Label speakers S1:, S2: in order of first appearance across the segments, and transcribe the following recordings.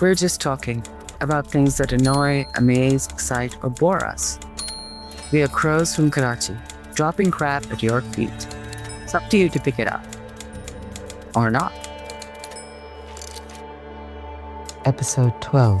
S1: We're just talking about things that annoy, amaze, excite, or bore us. We are crows from Karachi, dropping crap at your feet. It's up to you to pick it up. Or not. Episode 12.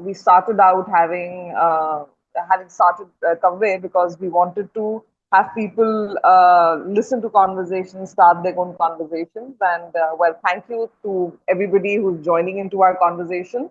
S2: we started out having started Kaveh because we wanted to have people listen to conversations, start their own conversations. And, well, thank you to everybody who's joining into our conversation.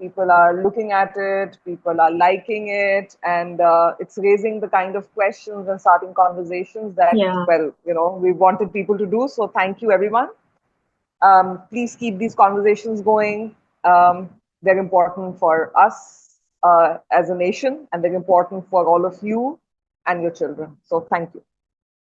S2: People are looking at it, people are liking it, and it's raising the kind of questions and starting conversations that,
S3: Yeah.
S2: well, we wanted people to do. So thank you, everyone. Please keep these conversations going. They're important for us as a nation, and they're important for all of you and your children. So thank you.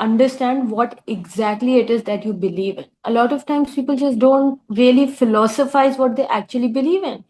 S3: understand what exactly it is that you believe in. A lot of times people just don't really philosophize what they actually believe in.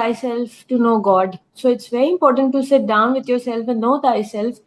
S3: thyself to know God. So it's very important to sit down with yourself and know thyself.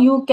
S3: you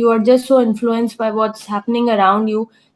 S3: You are just so influenced by what's happening around you.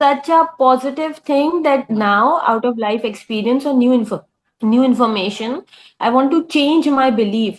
S3: such a positive thing that now out of life experience or new information I want to change my belief.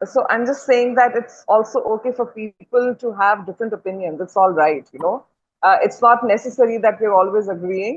S2: so I'm just saying that it's also okay for people to have different opinions. It's all right. It's not necessary that we're always agreeing.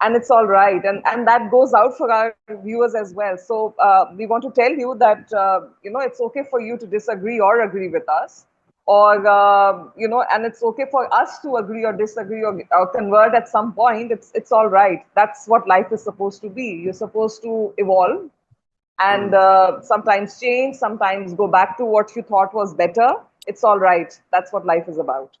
S2: And it's all right. And that goes out for our viewers as well. So we want to tell you that, it's okay for you to disagree or agree with us. Or, and it's okay for us to agree or disagree or convert at some point. It's all right. That's what life is supposed to be. You're supposed to evolve and sometimes change, sometimes go back to what you thought was better. It's all right. That's what life is about.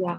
S3: yeah.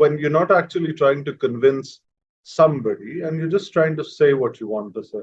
S4: when you're not actually trying to convince somebody and you're just trying to say what you want to say,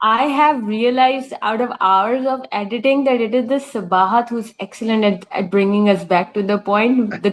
S3: I have realized out of hours of editing that it is the Sabahat who's excellent at bringing us back to the point. The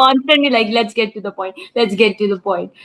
S3: constantly like, let's get to the point. Let's get to the point.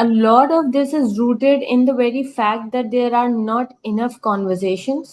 S3: A lot of this is rooted in the very fact that there are not enough conversations.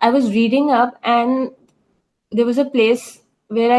S3: I was reading up and there was a place where I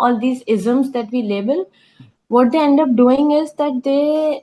S3: all these isms that we label, what they end up doing is that they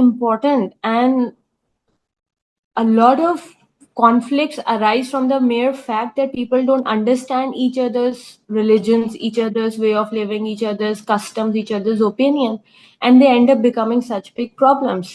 S3: important, and a lot of conflicts arise from the mere fact that people don't understand each other's religions, each other's way of living, each other's customs, each other's opinion, and they end up becoming such big problems.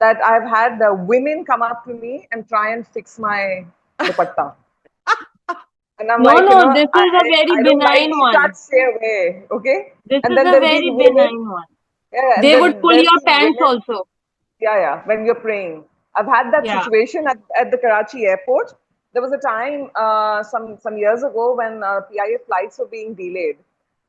S2: that I've had the women come up to me and try and fix my dupatta. And I'm
S3: no
S2: like,
S3: no, this is a very
S2: I don't like
S3: benign
S2: these
S3: one.
S2: cuts, stay away, okay?
S3: This
S2: And
S3: is
S2: then
S3: a
S2: there'll
S3: very
S2: be women,
S3: benign one.
S2: yeah, and
S3: They would
S2: then
S3: pull
S2: there'll
S3: your
S2: be
S3: pants
S2: women,
S3: also.
S2: yeah, when you're praying. I've had that
S3: Yeah.
S2: situation at the Karachi airport. There was a time some years ago when PIA flights were being delayed.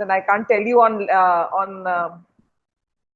S2: then I can't tell you on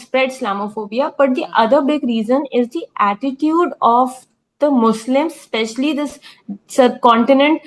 S3: spread Islamophobia, but the other big reason is the attitude of the Muslims, especially this subcontinent,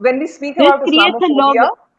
S2: when we speak
S3: This
S2: about
S3: creates
S2: Islamophobia,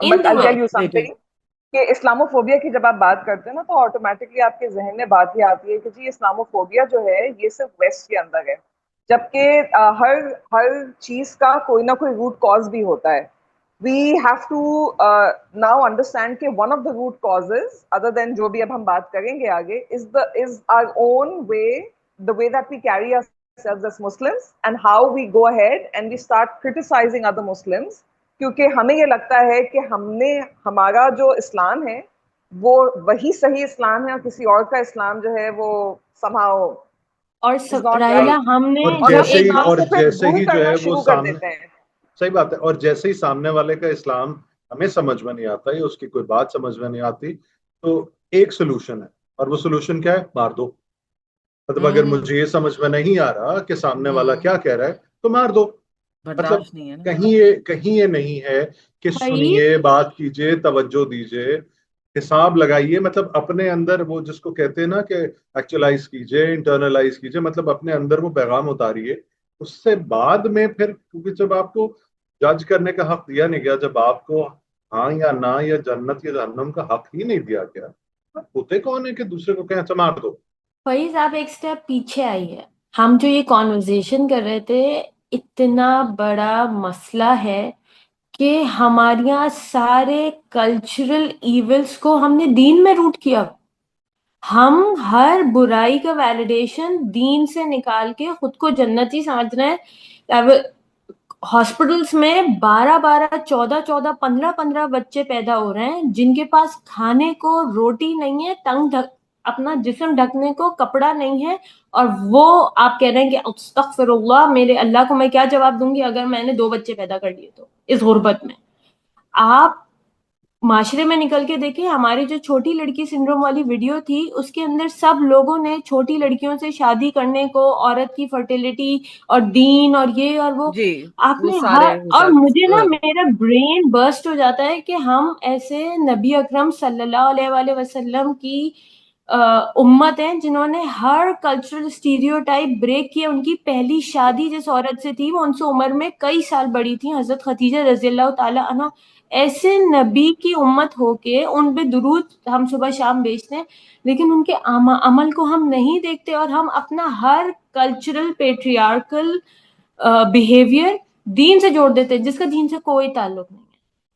S3: in
S2: but
S3: the
S2: I'll tell
S3: world.
S2: you
S1: They do.
S2: something, کہ Islamophobia کی جب آپ بات کرتے ہیں نا تو automatically آپ کے ذہن میں بات یہ آتی ہے کہ جی اسلاموفوبیا جو ہے یہ صرف ویسٹ کے اندر ہے، جبکہ ہر ہر چیز کا کوئی نہ کوئی روٹ کاز بھی ہوتا ہے. We have to now understand کہ one of the root causes other than جو بھی اب ہم بات کریں گے آگے is our own way, the way that we carry ourselves as Muslims and how we go ahead and we start criticizing other Muslims. کیونکہ ہمیں یہ لگتا ہے کہ ہمارا جو اسلام ہے وہ وہی صحیح اسلام ہے اور کسی اور کا اسلام جو ہے وہ somehow
S3: اور
S2: is not
S3: راہیلا
S2: right.
S3: ہم نے
S4: اور
S2: اور ہم
S3: جب
S2: ایک
S3: ایک
S2: دوسرے
S3: بات
S2: سے پھر
S4: جیسے
S2: برو
S4: ہی جو
S2: کرنا
S4: ہے وہ
S2: شروع کر
S4: سامنے،
S2: دیتے ہیں.
S4: صحیح بات ہے، اور جیسے ہی سامنے والے کا اسلام ہمیں سمجھ میں نہیں آتا یا اس کی کوئی بات سمجھ میں نہیں آتی تو ایک سولوشن ہے، اور وہ سولوشن کیا ہے؟ مار دو. مطلب اگر مجھے یہ سمجھ میں نہیں آ رہا کہ سامنے والا کیا کہہ رہا ہے تو مار دو. مطلب
S1: برداشت نہیں ہے نا.
S4: کہیں یہ نہیں ہے کہ
S3: بھائی
S4: سنیے، بات کیجئے، توجہ دیجئے، حساب لگائیے، مطلب اپنے اندر وہ جس کو کہتے ہیں نا کہ ایکچولائز کیجئے، انٹرنلائز کیجئے، مطلب اپنے اندر وہ پیغام اتاریے. اس سے بعد میں پھر، کیونکہ جب آپ کو جج کرنے کا حق دیا نہیں گیا، جب آپ کو ہاں یا نہ یا جنت یا جہنم کا حق ہی نہیں دیا گیا، ہوتے کون ہے کہ دوسرے کو کہیں اچھا مار دو.
S3: فیض آپ ایک سٹیپ پیچھے آئی ہے. ہم جو یہ کانورزیشن کر رہے تھے، اتنا بڑا مسئلہ ہے کہ ہمارے یہاں سارے کلچرل ایونٹس کو ہم نے دین میں روٹ کیا. ہم ہر برائی کا ویلیڈیشن دین سے نکال کے خود کو جنتی سمجھ رہے ہیں. ہاسپٹلس میں 12 14 14 15 بچے پیدا ہو رہے ہیں جن کے پاس کھانے کو روٹی نہیں ہے، اپنا جسم ڈھکنے کو کپڑا نہیں ہے، اور وہ آپ کہہ رہے ہیں کہ استغفر اللہ، میرے اللہ کو میں کیا جواب دوں گی اگر میں نے 2 بچے پیدا کر لیے تو اس غربت میں. آپ معاشرے میں نکل کے دیکھیں، ہماری جو چھوٹی لڑکی سنڈروم والی ویڈیو تھی اس کے اندر سب لوگوں نے چھوٹی لڑکیوں سے شادی کرنے کو، عورت کی فرٹیلٹی اور دین اور یہ اور وہ،
S1: جی
S3: آپ
S1: وہ
S3: نے
S1: سارے
S3: اور مجھے نا
S1: حساب
S3: میرا برین برسٹ ہو جاتا ہے کہ ہم ایسے نبی اکرم صلی اللہ علیہ وآلہ وسلم کی امت ہیں جنہوں نے ہر کلچرل اسٹیریوٹائپ بریک کیا. ان کی پہلی شادی جس عورت سے تھی وہ ان سے عمر میں کئی سال بڑی تھی، حضرت خدیجہ رضی اللہ تعالی عنہ. ایسے نبی کی امت ہو کے ان پہ درود ہم صبح شام بیچتے ہیں، لیکن ان کے عمل کو ہم نہیں دیکھتے، اور ہم اپنا ہر کلچرل پیٹریارکل بیہیویئر دین سے جوڑ دیتے ہیں جس کا دین سے کوئی تعلق نہیں ہے.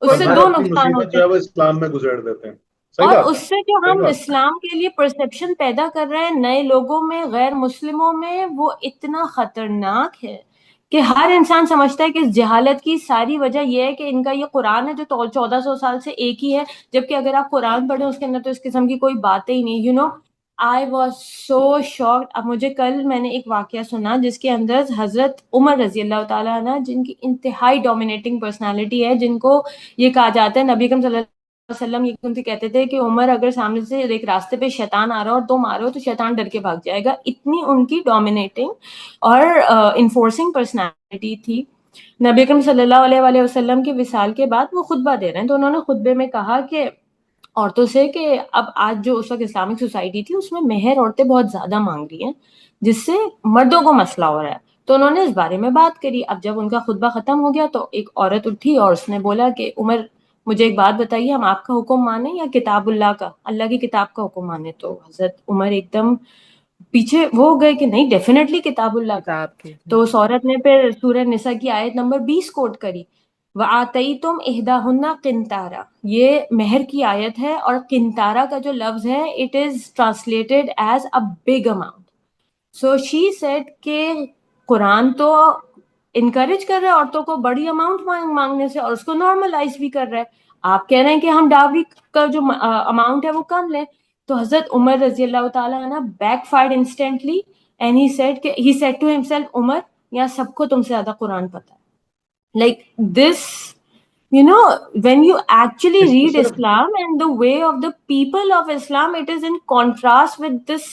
S3: اس
S4: اور
S3: سے
S4: ہر
S3: 2
S4: اپنی
S3: نقصان
S4: مصیبت
S3: ہوتے
S4: جو ہے
S3: ہیں.
S4: وہ اسلام میں گزار دیتے ہیں. صحیح
S3: اور
S4: بات
S3: اس
S4: ہے،
S3: سے جو
S4: صحیح
S3: ہم
S4: بات ہے.
S3: اسلام کے لیے پرسپشن پیدا کر رہے ہیں نئے لوگوں میں، غیر مسلموں میں، وہ اتنا خطرناک ہے کہ ہر انسان سمجھتا ہے کہ اس جہالت کی ساری وجہ یہ ہے کہ ان کا یہ قرآن ہے جو 1400 سال سے ایک ہی ہے، جبکہ اگر آپ قرآن پڑھیں اس کے اندر تو اس قسم کی کوئی باتیں ہی نہیں. I was so shocked. اب مجھے کل میں نے ایک واقعہ سنا جس کے اندر حضرت عمر رضی اللہ تعالیٰ عنہ، جن کی انتہائی ڈومینیٹنگ پرسنالٹی ہے، جن کو یہ کہا جاتا ہے نبی اکرم صلی اللہ علیہ وسلم یہ ان سے کہتے تھے کہ عمر اگر سامنے سے ایک راستے پہ شیطان آ رہا ہو اور تم آ رہے ہو تو شیطان ڈر کے بھاگ جائے گا. اتنی ان کی ڈومینیٹنگ اور انفورسنگ پرسنالٹی تھی. نبی اکرم صلی اللہ علیہ وآلہ وسلم کے وصال کے بعد وہ خطبہ دے رہے ہیں تو انہوں نے خطبے میں کہا کہ عورتوں سے کہ اب آج جو اس وقت اسلامک سوسائٹی تھی اس میں مہر عورتیں بہت زیادہ مانگ رہی ہیں جس سے مردوں کو مسئلہ ہو رہا ہے. تو انہوں نے اس بارے میں بات کری. اب جب ان کا خطبہ ختم ہو گیا تو ایک عورت اٹھی اور اس نے بولا کہ عمر مجھے ایک بات بتائیے، ہم آپ کا حکم مانیں یا کتاب اللہ کا، اللہ کی کتاب کا حکم مانیں؟ تو حضرت عمر ایک دم پیچھے وہ ہو گئے کہ نہیں، ڈیفینیٹلی کتاب اللہ کا.
S1: کتاب کے.
S3: تو اس عورت نے پھر سورہ نساء کی آیت نمبر 20 کوٹ کری، وَآتَيْتُمْ إِحْدَاهُنَّ قِنْطَارًا. یہ مہر کی آیت ہے، اور قنطارہ کا جو لفظ ہے it is translated as a big amount. So she said کہ قرآن تو انکریج کر رہا ہے عورتوں کو بڑی اماؤنٹ مانگنے سے اور اس کو نارملائز بھی کر رہا ہے. آپ کہہ رہے ہیں کہ ہم ڈاوری کا جو اماؤنٹ ہے وہ کم لیں. تو حضرت عمر رضی اللہ تعالیٰ عنہ backfired instantly and he said to himself, عمر یا سب کو تم سے زیادہ قرآن پتہ ہے. Like this, when you actually
S4: اس کو
S3: read
S4: صرف
S3: Islam and the way of the people of Islam, it is in contrast with this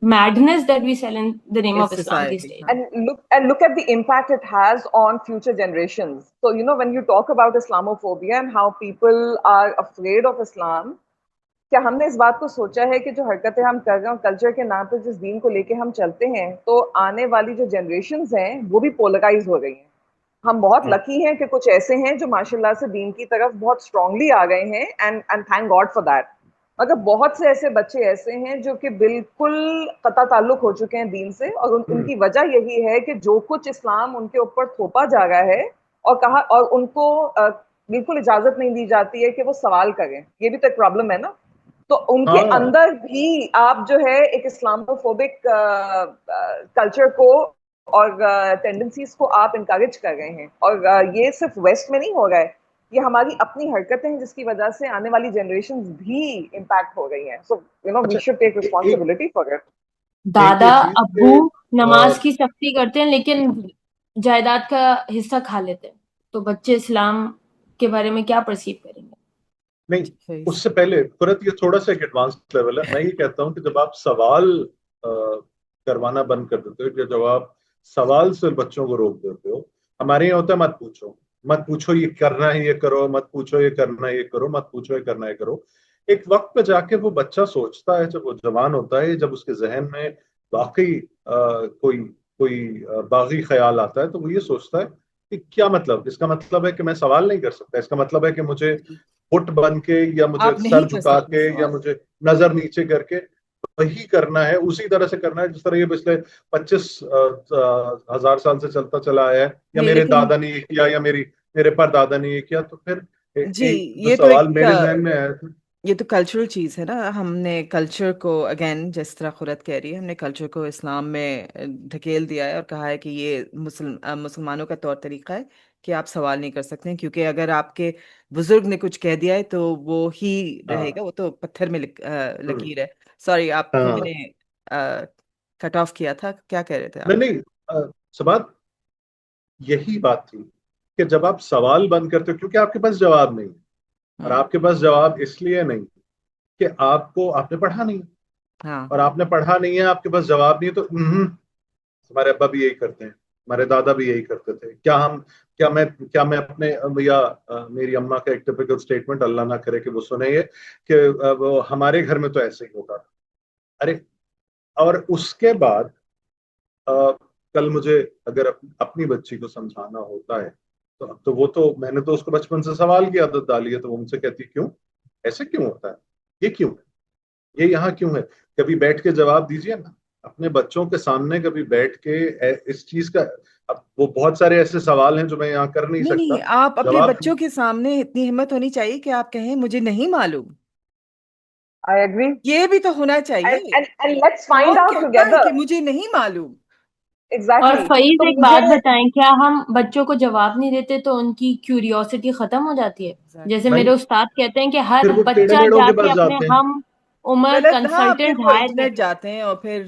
S3: madness that we sell in the name of
S1: اس
S3: Islam these
S1: سوسائٹی.
S3: days.
S1: ہاں.
S2: And look at the impact it has on future generations. So when you talk about Islamophobia and how people are afraid of Islam, کیا ہم نے اس بات کو سوچا ہے کہ جو حرکتیں ہم کر رہے ہیں کلچر کے نام پہ جس دین کو لے کے ہم چلتے ہیں تو آنے والی جو جنریشنز ہیں وہ بھی پولرائز ہو رہی ہیں. ہم بہت لکی ہیں کہ کچھ ایسے ہیں جو ماشاء اللہ سے دین کی طرف بہت اسٹرانگلی آ گئے ہیں and thank God for that. مگر بہت سے ایسے بچے ایسے ہیں جو کہ بالکل قطع تعلق ہو چکے ہیں دین سے, اور ان کی وجہ یہی ہے کہ جو کچھ اسلام ان کے اوپر تھوپا جا رہا ہے اور ان کو بالکل اجازت نہیں دی جاتی ہے کہ وہ سوال کریں. یہ بھی تو ایک پرابلم ہے نا. تو ان کے اندر بھی آپ جو ہے ایک اسلاموفوبک کلچر کو اور ٹینڈنسیز کو آپ انکریج کر رہے ہیں, اور یہ صرف ویسٹ میں نہیں ہو رہا ہے, یہ ہماری اپنی حرکتیں ہیں جس کی وجہ سے آنے والی جنریشن بھی امپیکٹ ہو گئی ہیں. So we should take responsibility for it.
S3: دادا ابو نماز کی سختی کرتے ہیں لیکن جائیداد کا حصہ کھا لیتے ہیں, تو بچے اسلام کے بارے میں کیا پرسیو کریں گے؟
S4: نہیں, اس سے پہلے قرت یہ تھوڑا سا ایک ایڈوانس لیول ہے. میں یہ کہتا ہوں کہ جب آپ سوال کروانا بند کر دیتے ہو, جب آپ سوال سے بچوں کو روک دیتے ہو, ہمارے یہاں ہوتا ہے مت پوچھو یہ کرنا ہے یہ کرو, مت پوچھو یہ کرنا ہے یہ کرو, مت پوچھو یہ کرنا ہے یہ کرو. ایک وقت پہ جا کے وہ بچہ سوچتا ہے, جب وہ جوان ہوتا ہے, جب اس کے ذہن میں واقعی کوئی باغی خیال آتا ہے, تو وہ یہ سوچتا ہے کہ کیا مطلب, اس کا مطلب ہے کہ میں سوال نہیں کر سکتا, اس کا مطلب ہے کہ مجھے پٹ بن کے یا مجھے
S1: آپ
S4: سر
S1: نہیں کر
S4: جھکا
S1: سکتے
S4: کے یا
S1: سوال.
S4: مجھے نظر نیچے کر کے وہی کرنا ہے, اسی طرح سے کرنا ہے جس طرح یہ پچھلے 25,000 سال سے چلتا چلا آیا ہے, یا
S1: نہیں
S4: میرے
S1: لیکن
S4: دادا نے یہ کیا یا میرے پر دادا نے یہ کیا. تو پھر
S1: جی
S4: ایک جو
S1: یہ تو
S4: سوال
S1: ایک
S4: میرے ذہن میں آیا تھا,
S1: یہ تو کلچرل چیز ہے نا. ہم نے کلچر کو اگین جس طرح خورت کہہ رہی ہے, ہم نے کلچر کو اسلام میں دھکیل دیا ہے اور کہا ہے کہ یہ مسلمانوں کا طور طریقہ ہے کہ آپ سوال نہیں کر سکتے ہیں, کیونکہ اگر آپ کے بزرگ نے کچھ کہہ دیا ہے تو وہ ہی رہے گا, وہ تو پتھر میں لکیر ہے. سوری, آپ کو میں نے کٹ آف کیا تھا, کیا کہہ رہے تھے آپ؟
S4: نہیں سبات یہی بات تھی کہ جب آپ سوال بند کرتے ہو, کیونکہ آپ کے پاس جواب نہیں, اور آپ کے پاس جواب اس لیے نہیں کہ آپ نے پڑھا نہیں,
S1: ہاں
S4: اور آپ نے پڑھا نہیں ہے, آپ کے پاس جواب نہیں ہے. تو ہمارے ابا بھی یہی کرتے ہیں, ہمارے دادا بھی یہی کرتے تھے. کیا میں اپنے یا میری اماں کا ایک ٹپیکل اسٹیٹمنٹ, اللہ نہ کرے کہ وہ سنے یہ, کہ ہمارے گھر میں تو ایسے ہی ہوتا تھا. ارے, اور اس کے بعد کل مجھے اگر اپنی بچی کو سمجھانا ہوتا ہے تو وہ تو میں نے تو اس کو بچپن سے سوال کی عادت ڈالی ہے, تو وہ مجھ سے کہتی کیوں ایسے کیوں ہوتا ہے, یہ کیوں ہے, یہ یہاں کیوں ہے. کبھی بیٹھ کے جواب دیجیے نا اپنے بچوں کے سامنے, کبھی بیٹھ کے اس چیز کا. اب وہ بہت سارے ایسے سوال ہیں جو میں یہاں کر نہیں
S1: نہیں
S4: سکتا.
S1: نہیں, آپ اپنے
S4: جواب
S1: بچوں کے سامنے اتنی ہمت ہونی چاہیے کہ آپ کہیں مجھے نہیں معلوم.
S2: I agree.
S1: یہ بھی تو ہونا چاہیے.
S2: And let's find
S1: کون
S2: out
S1: کہتا ہے
S2: together.
S1: کہ مجھے نہیں معلوم؟
S3: اور
S2: Exactly.
S3: فیض
S2: تو
S3: ایک
S2: مجھے
S3: بات بتائیں, کیا ہم بچوں کو جواب نہیں دیتے تو ان کی کیوریوسٹی ختم ہو جاتی ہے؟ جیسے
S4: نہیں,
S3: میرے استاد کہتے ہیں کہ ہر
S4: پھر وہ ٹیڑھے
S3: بچہ
S4: میڑوں
S3: جا
S4: کے
S3: کے
S4: پاس
S3: اپنے
S4: جاتے ہیں.
S3: ہم عمر
S1: غلط. ہاں, پھر
S3: کنسلٹنٹ
S1: وہ
S3: ہائر
S1: انٹرنیٹ جاتے ہیں, اور پھر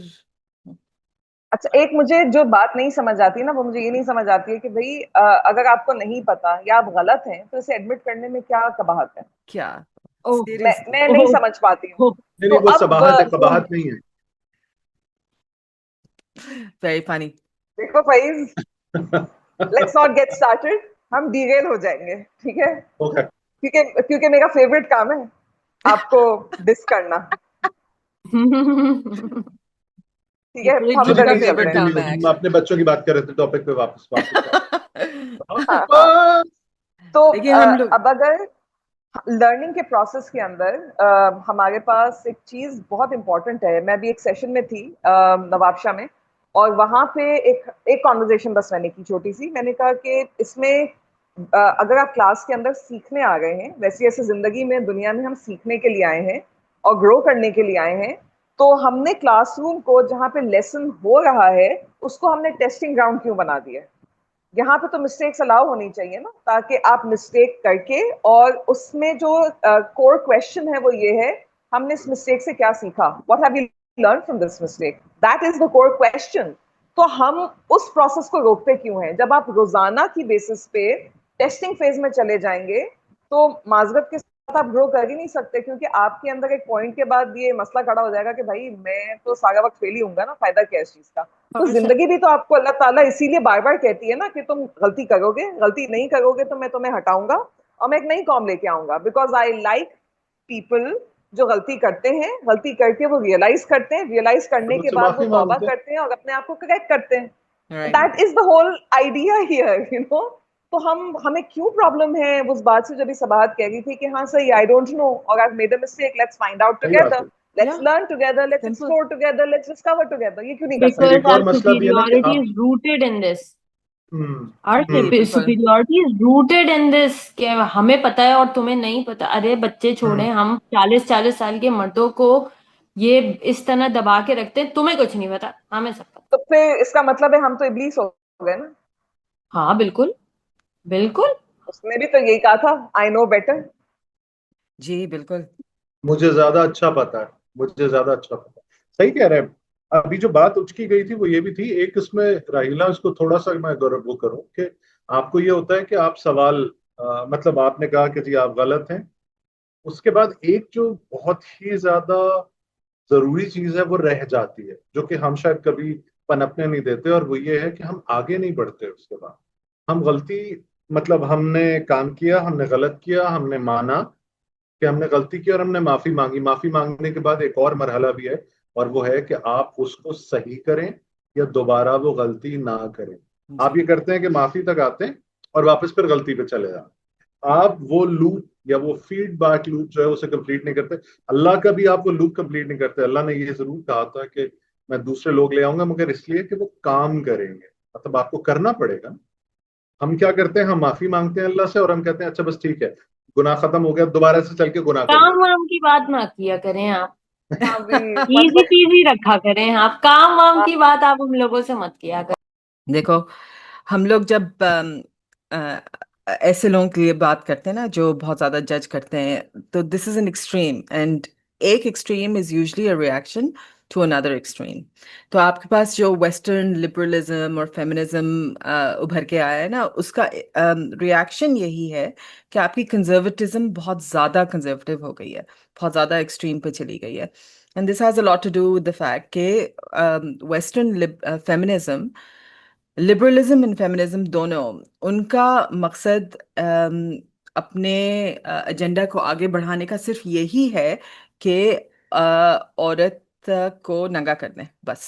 S2: اچھا, ایک مجھے جو بات نہیں سمجھ آتی نا, وہ مجھے یہ نہیں سمجھ آتی ہے کہ بھائی اگر آپ کو نہیں پتا یا آپ غلط ہیں تو اسے ایڈمٹ کرنے میں کیا قباحت ہے.
S1: کیا
S2: میں
S1: سیریسلی
S2: نہیں سمجھ پاتی ہوں.
S4: نہیں
S2: تو
S4: وہ
S2: اب
S4: صباحت ہے, قباحت نہیں ہے.
S1: Very funny.
S2: دیکھو فیض, لیٹس ناٹ گیٹ اسٹارٹڈ, ہم ڈیریل ہو جائیں گے, ٹھیک ہے,
S4: اوکے,
S2: کیونکہ میرا فیوریٹ کام ہے آپ کو ڈس کرنا. ٹھیک
S1: یہ
S2: ہے,
S1: پورے
S2: ہم
S1: گروپ
S2: ادھر
S1: کا
S2: نہیں چلتے
S1: فیوریٹ
S2: ہیں.
S1: کام ہے
S4: ہم
S1: ایکچولی.
S4: اپنے بچوں کی بات کر رہے تھے, ٹاپک پہ واپس
S2: ہاں ہاں. تو
S1: دیکھیے ہم لوگ
S2: اب اگر لرننگ کے پروسیس کے اندر ہمارے پاس ایک چیز بہت امپورٹنٹ ہے. میں بھی ایک سیشن میں تھی نواب شاہ میں, اور وہاں پہ ایک کانورزیشن بس میں نے کی چھوٹی سی. میں نے کہا کہ اس میں اگر آپ کلاس کے اندر سیکھنے آ گئے ہیں, ویسے ایسے زندگی میں دنیا میں ہم سیکھنے کے لیے آئے ہیں اور گرو کرنے کے لیے آئے ہیں, تو ہم نے کلاس روم کو جہاں پہ لیسن ہو رہا ہے اس کو ہم نے ٹیسٹنگ گراؤنڈ کیوں بنا دیا ہے؟ یہاں پہ تو مسٹیکس الاؤ ہونی چاہیے نا, تاکہ آپ مسٹیک کر کے, اور اس میں جو کور کوشچن ہے وہ یہ ہے ہم نے اس مسٹیک سے کیا سیکھا, what have you learn from this mistake, that is the core question. تو ہم اس پروسیس کو روکتے کیوں ہیں؟ جب آپ روزانہ کی بیسس پہ ٹیسٹنگ فیز میں چلے جائیں گے تو معذرت کے ساتھ آپ گرو کر ہی نہیں سکتے, کیونکہ آپ کے اندر ایک پوائنٹ کے بعد یہ مسئلہ کھڑا ہو جائے گا کہ بھائی میں تو سارا وقت فیل ہی ہوں گا نا, فائدہ کیا اس چیز کا. تو زندگی بھی تو آپ کو اللہ تعالیٰ اسی لیے بار بار کہتی ہے نا کہ تم غلطی کرو گے, غلطی نہیں کرو گے تو میں تمہیں ہٹاؤں گا اور میں ایک نئی قوم لے کے آؤں گا. بیکاز آئی لائک پیپل جو غلطی کرتے ہیں, غلطی کر کے وہ ریئلائز کرتے ہیں, ریئلائز کرنے
S4: مجھ
S2: کے
S4: سے
S2: بعد وہ
S4: معافی
S2: توبہ
S4: مانگتے ہیں.
S2: کرتے ہیں اور اپنے آپ کو کریکٹ کرتے ہیں.
S1: right.
S2: That is the whole idea here, you know. تو ہمیں کیوں پرابلم ہے اس بات سے؟ جب سباہت کہہ رہی تھی کہ ہاں صحیح آئی ڈونٹ نو اور I made a mistake, let's find out
S4: صحیح بات
S2: ٹوگیدر،
S4: ہے.
S2: Let's
S3: Yeah,
S2: learn together, let's
S1: Simple.
S2: Explore together, let's discover together. یہ کیوں نہیں کر
S4: پھر
S2: سکتے؟
S3: because
S4: ایک اور
S3: our
S4: مسئلہ بھی ہے نا کہ
S3: superiority
S4: آپ
S3: is rooted in this.
S4: ہم،
S3: Our
S1: جی
S4: ہم،
S1: بالکل.
S3: superiority is rooted in this کہ ہمیں پتا ہے اور تمہیں نہیں پتا. ارے بچے
S4: ہم.
S3: چھوڑیں، ہم 40 سال کے مردوں کو یہ اس طرح دبا کے رکھتے ہیں، تمہیں کچھ نہیں پتا، ہمیں سب پتا.
S2: تو پھر اس کا مطلب ہے ہم تو ابلیس ہو گئے نا.
S3: ہاں بالکل بالکل.
S2: اس نے بھی تو یہی کہا تھا، آئی نو بیٹر.
S1: جی بالکل.
S4: مجھے زیادہ اچھا پتا ہے، مجھے زیادہ اچھا پتا ہے. صحیح کہہ رہے ہیں. ابھی جو بات اچکی گئی تھی وہ یہ بھی تھی، ایک اس میں راہیلا اس کو تھوڑا سا میں وہ کروں کہ آپ کو یہ ہوتا ہے کہ آپ سوال مطلب آپ نے کہا کہ جی آپ غلط ہیں، اس کے بعد ایک جو بہت ہی زیادہ ضروری چیز ہے وہ رہ جاتی ہے جو کہ ہم شاید کبھی پنپنے نہیں دیتے، اور وہ یہ ہے کہ ہم آگے نہیں بڑھتے. اس کے بعد ہم غلطی مطلب ہم نے کام کیا، ہم نے غلط کیا، ہم نے مانا کہ ہم نے غلطی کی اور ہم نے معافی مانگی. معافی مانگنے کے بعد ایک اور مرحلہ بھی ہے، اور وہ ہے کہ آپ اس کو صحیح کریں یا دوبارہ وہ غلطی نہ کریں.
S1: جی
S4: آپ یہ کرتے ہیں کہ معافی تک آتے ہیں اور واپس پھر غلطی پہ چلے جاتے. آپ وہ لوپ یا وہ فیڈ بیک لوپ جو ہے اسے کمپلیٹ نہیں کرتے. اللہ کا بھی آپ وہ لوپ کمپلیٹ نہیں کرتے. اللہ نے یہ ضرور کہا تھا کہ میں دوسرے لوگ لے آؤں گا، مگر اس لیے کہ وہ کام کریں گے. مطلب آپ کو کرنا پڑے گا. ہم کیا کرتے ہیں؟ ہم معافی مانگتے ہیں اللہ سے اور ہم کہتے ہیں اچھا بس ٹھیک ہے، گناہ ختم ہو گیا، دوبارہ سے چل کے گناہ کر
S3: کام
S4: لیتے
S3: وام کی بات نہ کیا کریں آپ،
S2: ہاں بھی
S3: ایزی
S2: مطلب
S3: پیزی رکھا کریں آپ. کام وام کی بات آپ ہم لوگوں سے مت کیا کریں.
S1: دیکھو، ہم لوگ جب ایسے لوگوں کے لیے بات کرتے ہیں نا جو بہت زیادہ جج کرتے ہیں، تو this is an extreme, and ایک extreme is usually a reaction to another extreme. تو آپ کے پاس جو ویسٹرن لبرلزم اور فیمنزم ابھر کے آیا ہے نا، اس کا ریئیکشن یہی ہے کہ آپ کی کنزرویٹزم بہت زیادہ کنزرویٹو ہو گئی ہے، بہت زیادہ ایکسٹریم پہ چلی گئی ہے. And this has a lot to do with the fact کہ western feminism, liberalism and feminism دونوں، ان کا مقصد اپنے ایجنڈا کو آگے بڑھانے کا صرف یہی ہے کہ عورت کو ننگا کر دیں، بس.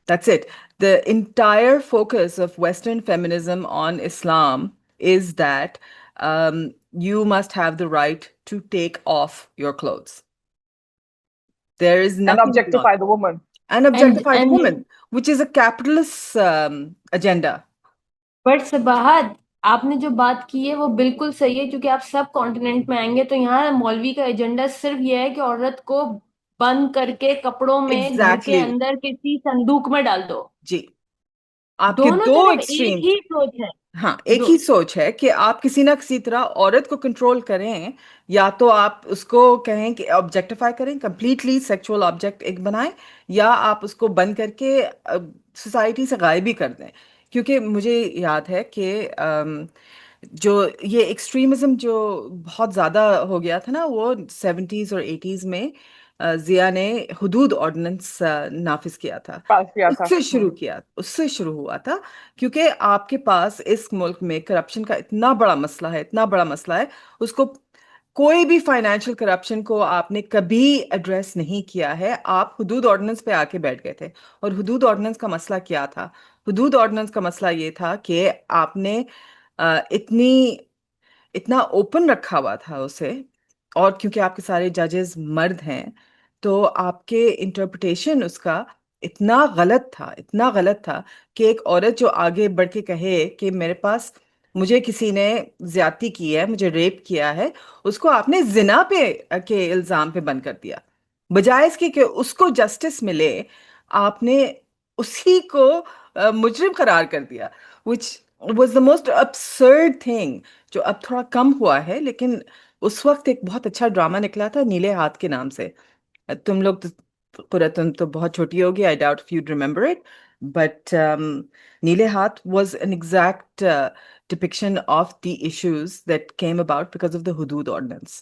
S1: That's it. The entire focus of Western feminism on Islam is that you must have the right to take off your clothes. There is
S2: and
S1: nothing beyond
S2: objectify
S1: that.
S2: the woman.
S1: And objectify the
S3: And
S1: woman, which is a capitalist agenda.
S3: But Sabahat, آپ نے جو بات کی ہے وہ بالکل صحیح ہے، کیونکہ آپ سب کانٹیننٹ میں آئیں گے تو یہاں مولوی کا ایجنڈا صرف یہ ہے کہ عورت کو بند کر کے کپڑوں میں گھر کے
S1: Exactly.
S3: اندر کسی صندوق میں ڈال دو.
S1: جی، آپ کے
S3: دونوں
S1: دو
S3: طرف ایک
S1: ایکسٹریمز.
S3: ہی سوچ ہے.
S1: ہاں، ایک ہی سوچ ہے کہ آپ کسی نہ کسی طرح عورت کو کنٹرول کریں، یا تو آپ اس کو کہیں کہ آبجیکٹیفائی کریں، کمپلیٹلی سیکچوئل آبجیکٹ ایک بنائیں، یا آپ اس کو بند کر کے سوسائٹی سے غائب ہی کر دیں. کیونکہ مجھے یاد ہے کہ جو یہ ایکسٹریمزم جو بہت زیادہ ہو گیا تھا نا، وہ 70s اور 80s میں ضیاء نے حدود آرڈیننس نافذ کیا تھا.
S2: پاس کیا
S1: اس
S2: تھا.
S1: سے شروع کیا، اس سے شروع ہوا تھا، کیونکہ آپ کے پاس اس ملک میں کرپشن کا اتنا بڑا مسئلہ ہے، اتنا بڑا مسئلہ ہے. اس کو کوئی بھی فائنینشیل کرپشن کو آپ نے کبھی ایڈریس نہیں کیا ہے. آپ حدود آرڈیننس پہ آ کے بیٹھ گئے تھے. اور حدود آرڈیننس کا مسئلہ کیا تھا؟ حدود آرڈیننس کا مسئلہ یہ تھا کہ آپ نے اتنا اوپن رکھا ہوا تھا اسے، اور کیونکہ آپ کے سارے ججز مرد ہیں تو آپ کے انٹرپریٹیشن اس کا اتنا غلط تھا، اتنا غلط تھا کہ ایک عورت جو آگے بڑھ کے کہے کہ میرے پاس مجھے کسی نے زیادتی کی ہے، مجھے ریپ کیا ہے، اس کو آپ نے زنا پہ کے الزام پہ بند کر دیا. بجائے اس کے کہ اس کو جسٹس ملے، آپ نے اسی کو مجرم قرار کر دیا، which was the most absurd thing. جو اب تھوڑا کم ہوا ہے، لیکن اس وقت ایک بہت اچھا ڈرامہ نکلا تھا نیلے ہاتھ کے نام سے. تم لوگ تم تو بہت چھوٹی ہوگی، I doubt if you'd remember it, but نیلے ہاتھ was an exact depiction of the issues that came about because of the حدود ordinance.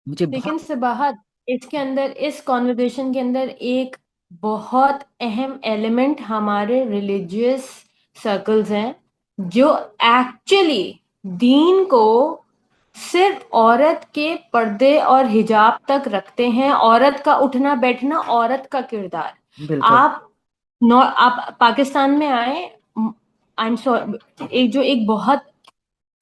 S1: مجھے
S3: لیکن
S1: بہت
S3: سباہت، اس کے اندر، اس کانورسیشن کے اندر ایک بہت اہم ایلیمنٹ ہمارے ریلیجیس سرکلز ہیں جو ایکچولی دین کو صرف عورت کے پردے اور حجاب تک رکھتے ہیں. عورت کا اٹھنا بیٹھنا، عورت کا کردار.
S1: بالکل.
S3: آپ پاکستان میں آئے، ایک بہت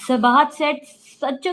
S3: Sabahat said such a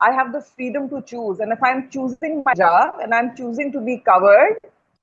S2: I have the freedom to choose, and if I'm choosing my job and I'm choosing to be covered, I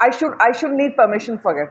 S2: I should need permission for it.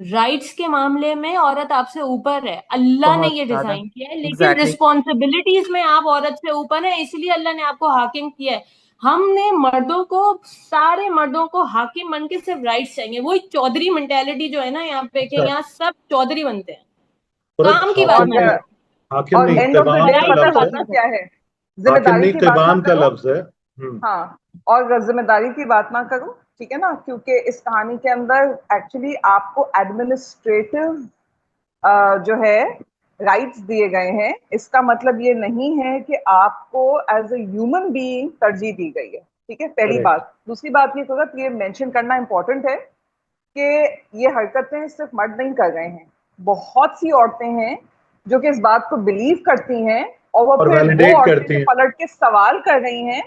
S3: Rights کے معاملے میں عورت آپ سے اوپر ہے, اللہ نے
S1: بہت
S3: یہ
S1: زیادہ.
S3: ڈیزائن کیا ہے, لیکن
S1: ایگزیکٹلی.
S3: رسپانسبلٹیز میں آپ عورت سے اوپر ہیں, اس لیے اللہ نے آپ کو حاکم کیا ہے. ہم نے مردوں کو, سارے مردوں کو حاکم بن کے صرف رائٹس چاہیے. وہی چودھری مینٹیلٹی جو ہے نا یہاں پہ, کہ
S4: اچھا
S3: یہاں سب چودھری بنتے ہیں,
S4: عورت
S3: کام کی بات
S4: حاکم
S3: نہ
S4: نہیں,
S3: کریں.
S4: حاکم
S2: اور
S4: نہیں
S2: اینڈ آف دا
S4: قوام
S2: ڈے
S4: کا
S3: رائٹ
S2: پتہ
S3: پر
S4: لفظ ہے.
S2: ہوتا
S3: حاکم.
S2: کیا ہے, ذمہ
S4: حاکم
S2: داری
S4: نہیں
S2: کی بات نہ
S4: قوام کا
S2: کرو.
S4: لفظ ہے.
S2: ہاں, اور ذمہ داری کی بات نہ کروں, ٹھیک ہے نا, کیونکہ اس کہانی کے اندر ایکچولی آپ کو ایڈمنسٹریٹو جو ہے رائٹس دیے گئے ہیں. اس کا مطلب یہ نہیں ہے کہ آپ کو ایز اے ہیومن بینگ ترجیح دی گئی ہے, ٹھیک ہے, پہلی
S4: کریکٹ.
S2: بات. دوسری بات یہ مینشن کرنا امپورٹنٹ ہے کہ یہ حرکتیں صرف مرد نہیں کر رہے ہیں, بہت سی عورتیں ہیں جو کہ اس بات کو بلیو کرتی ہیں, اور وہ
S4: اور
S2: پھر وہ
S4: ویلیڈیٹ
S2: عورتیں
S4: کرتی
S2: جو
S4: ہیں.
S2: پلٹ کے سوال کر رہی ہیں,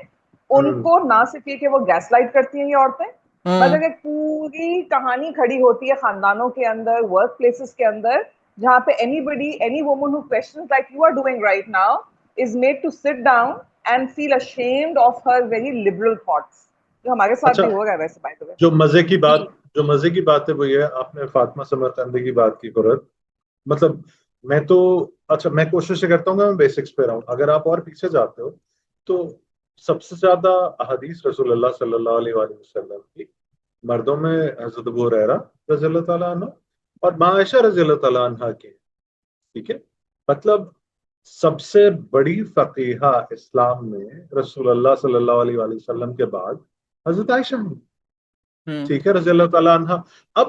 S2: ان
S4: ہوں.
S2: کو نہ صرف یہ کہ وہ گیس لائٹ کرتی ہیں یہ عورتیں,
S1: ہوں.
S2: مگر ایک پوری کہانی کھڑی ہوتی ہے خاندانوں کے اندر, ورک پلیسز کے اندر, جہاں پہ any woman who questions like you are doing right now is made to sit down and feel ashamed of her very liberal thoughts, جو ہمارے ساتھ
S4: اچھا
S2: بھی ہو رہا ہے ویسے by the way.
S4: جو مزے کی
S3: جی
S4: بات جو مزے کی بات ہے وہ یہ ہے, آپ نے فاطمہ سمرقندی کی بات کی قرت, مطلب میں تو, اچھا میں کوشش کرتا ہوں کہ میں بیسکس پہ رہوں. اگر آپ اور پیچھے جاتے ہو تو سب سے زیادہ احادیث رسول اللہ صلی اللہ علیہ وآلہ وسلم کی مردوں میں حضرت ابو ہریرہ رضی اللہ تعالیٰ عنہ اور ماں عائشہ رضی اللہ تعالیٰ عنہ کی, ٹھیک ہے. مطلب سب سے بڑی فقیہہ اسلام میں رسول اللہ صلی اللہ علیہ وآلہ وسلم کے بعد حضرت عائشہ ہیں, ٹھیک ہے, رضی اللہ تعالیٰ عنہ. اب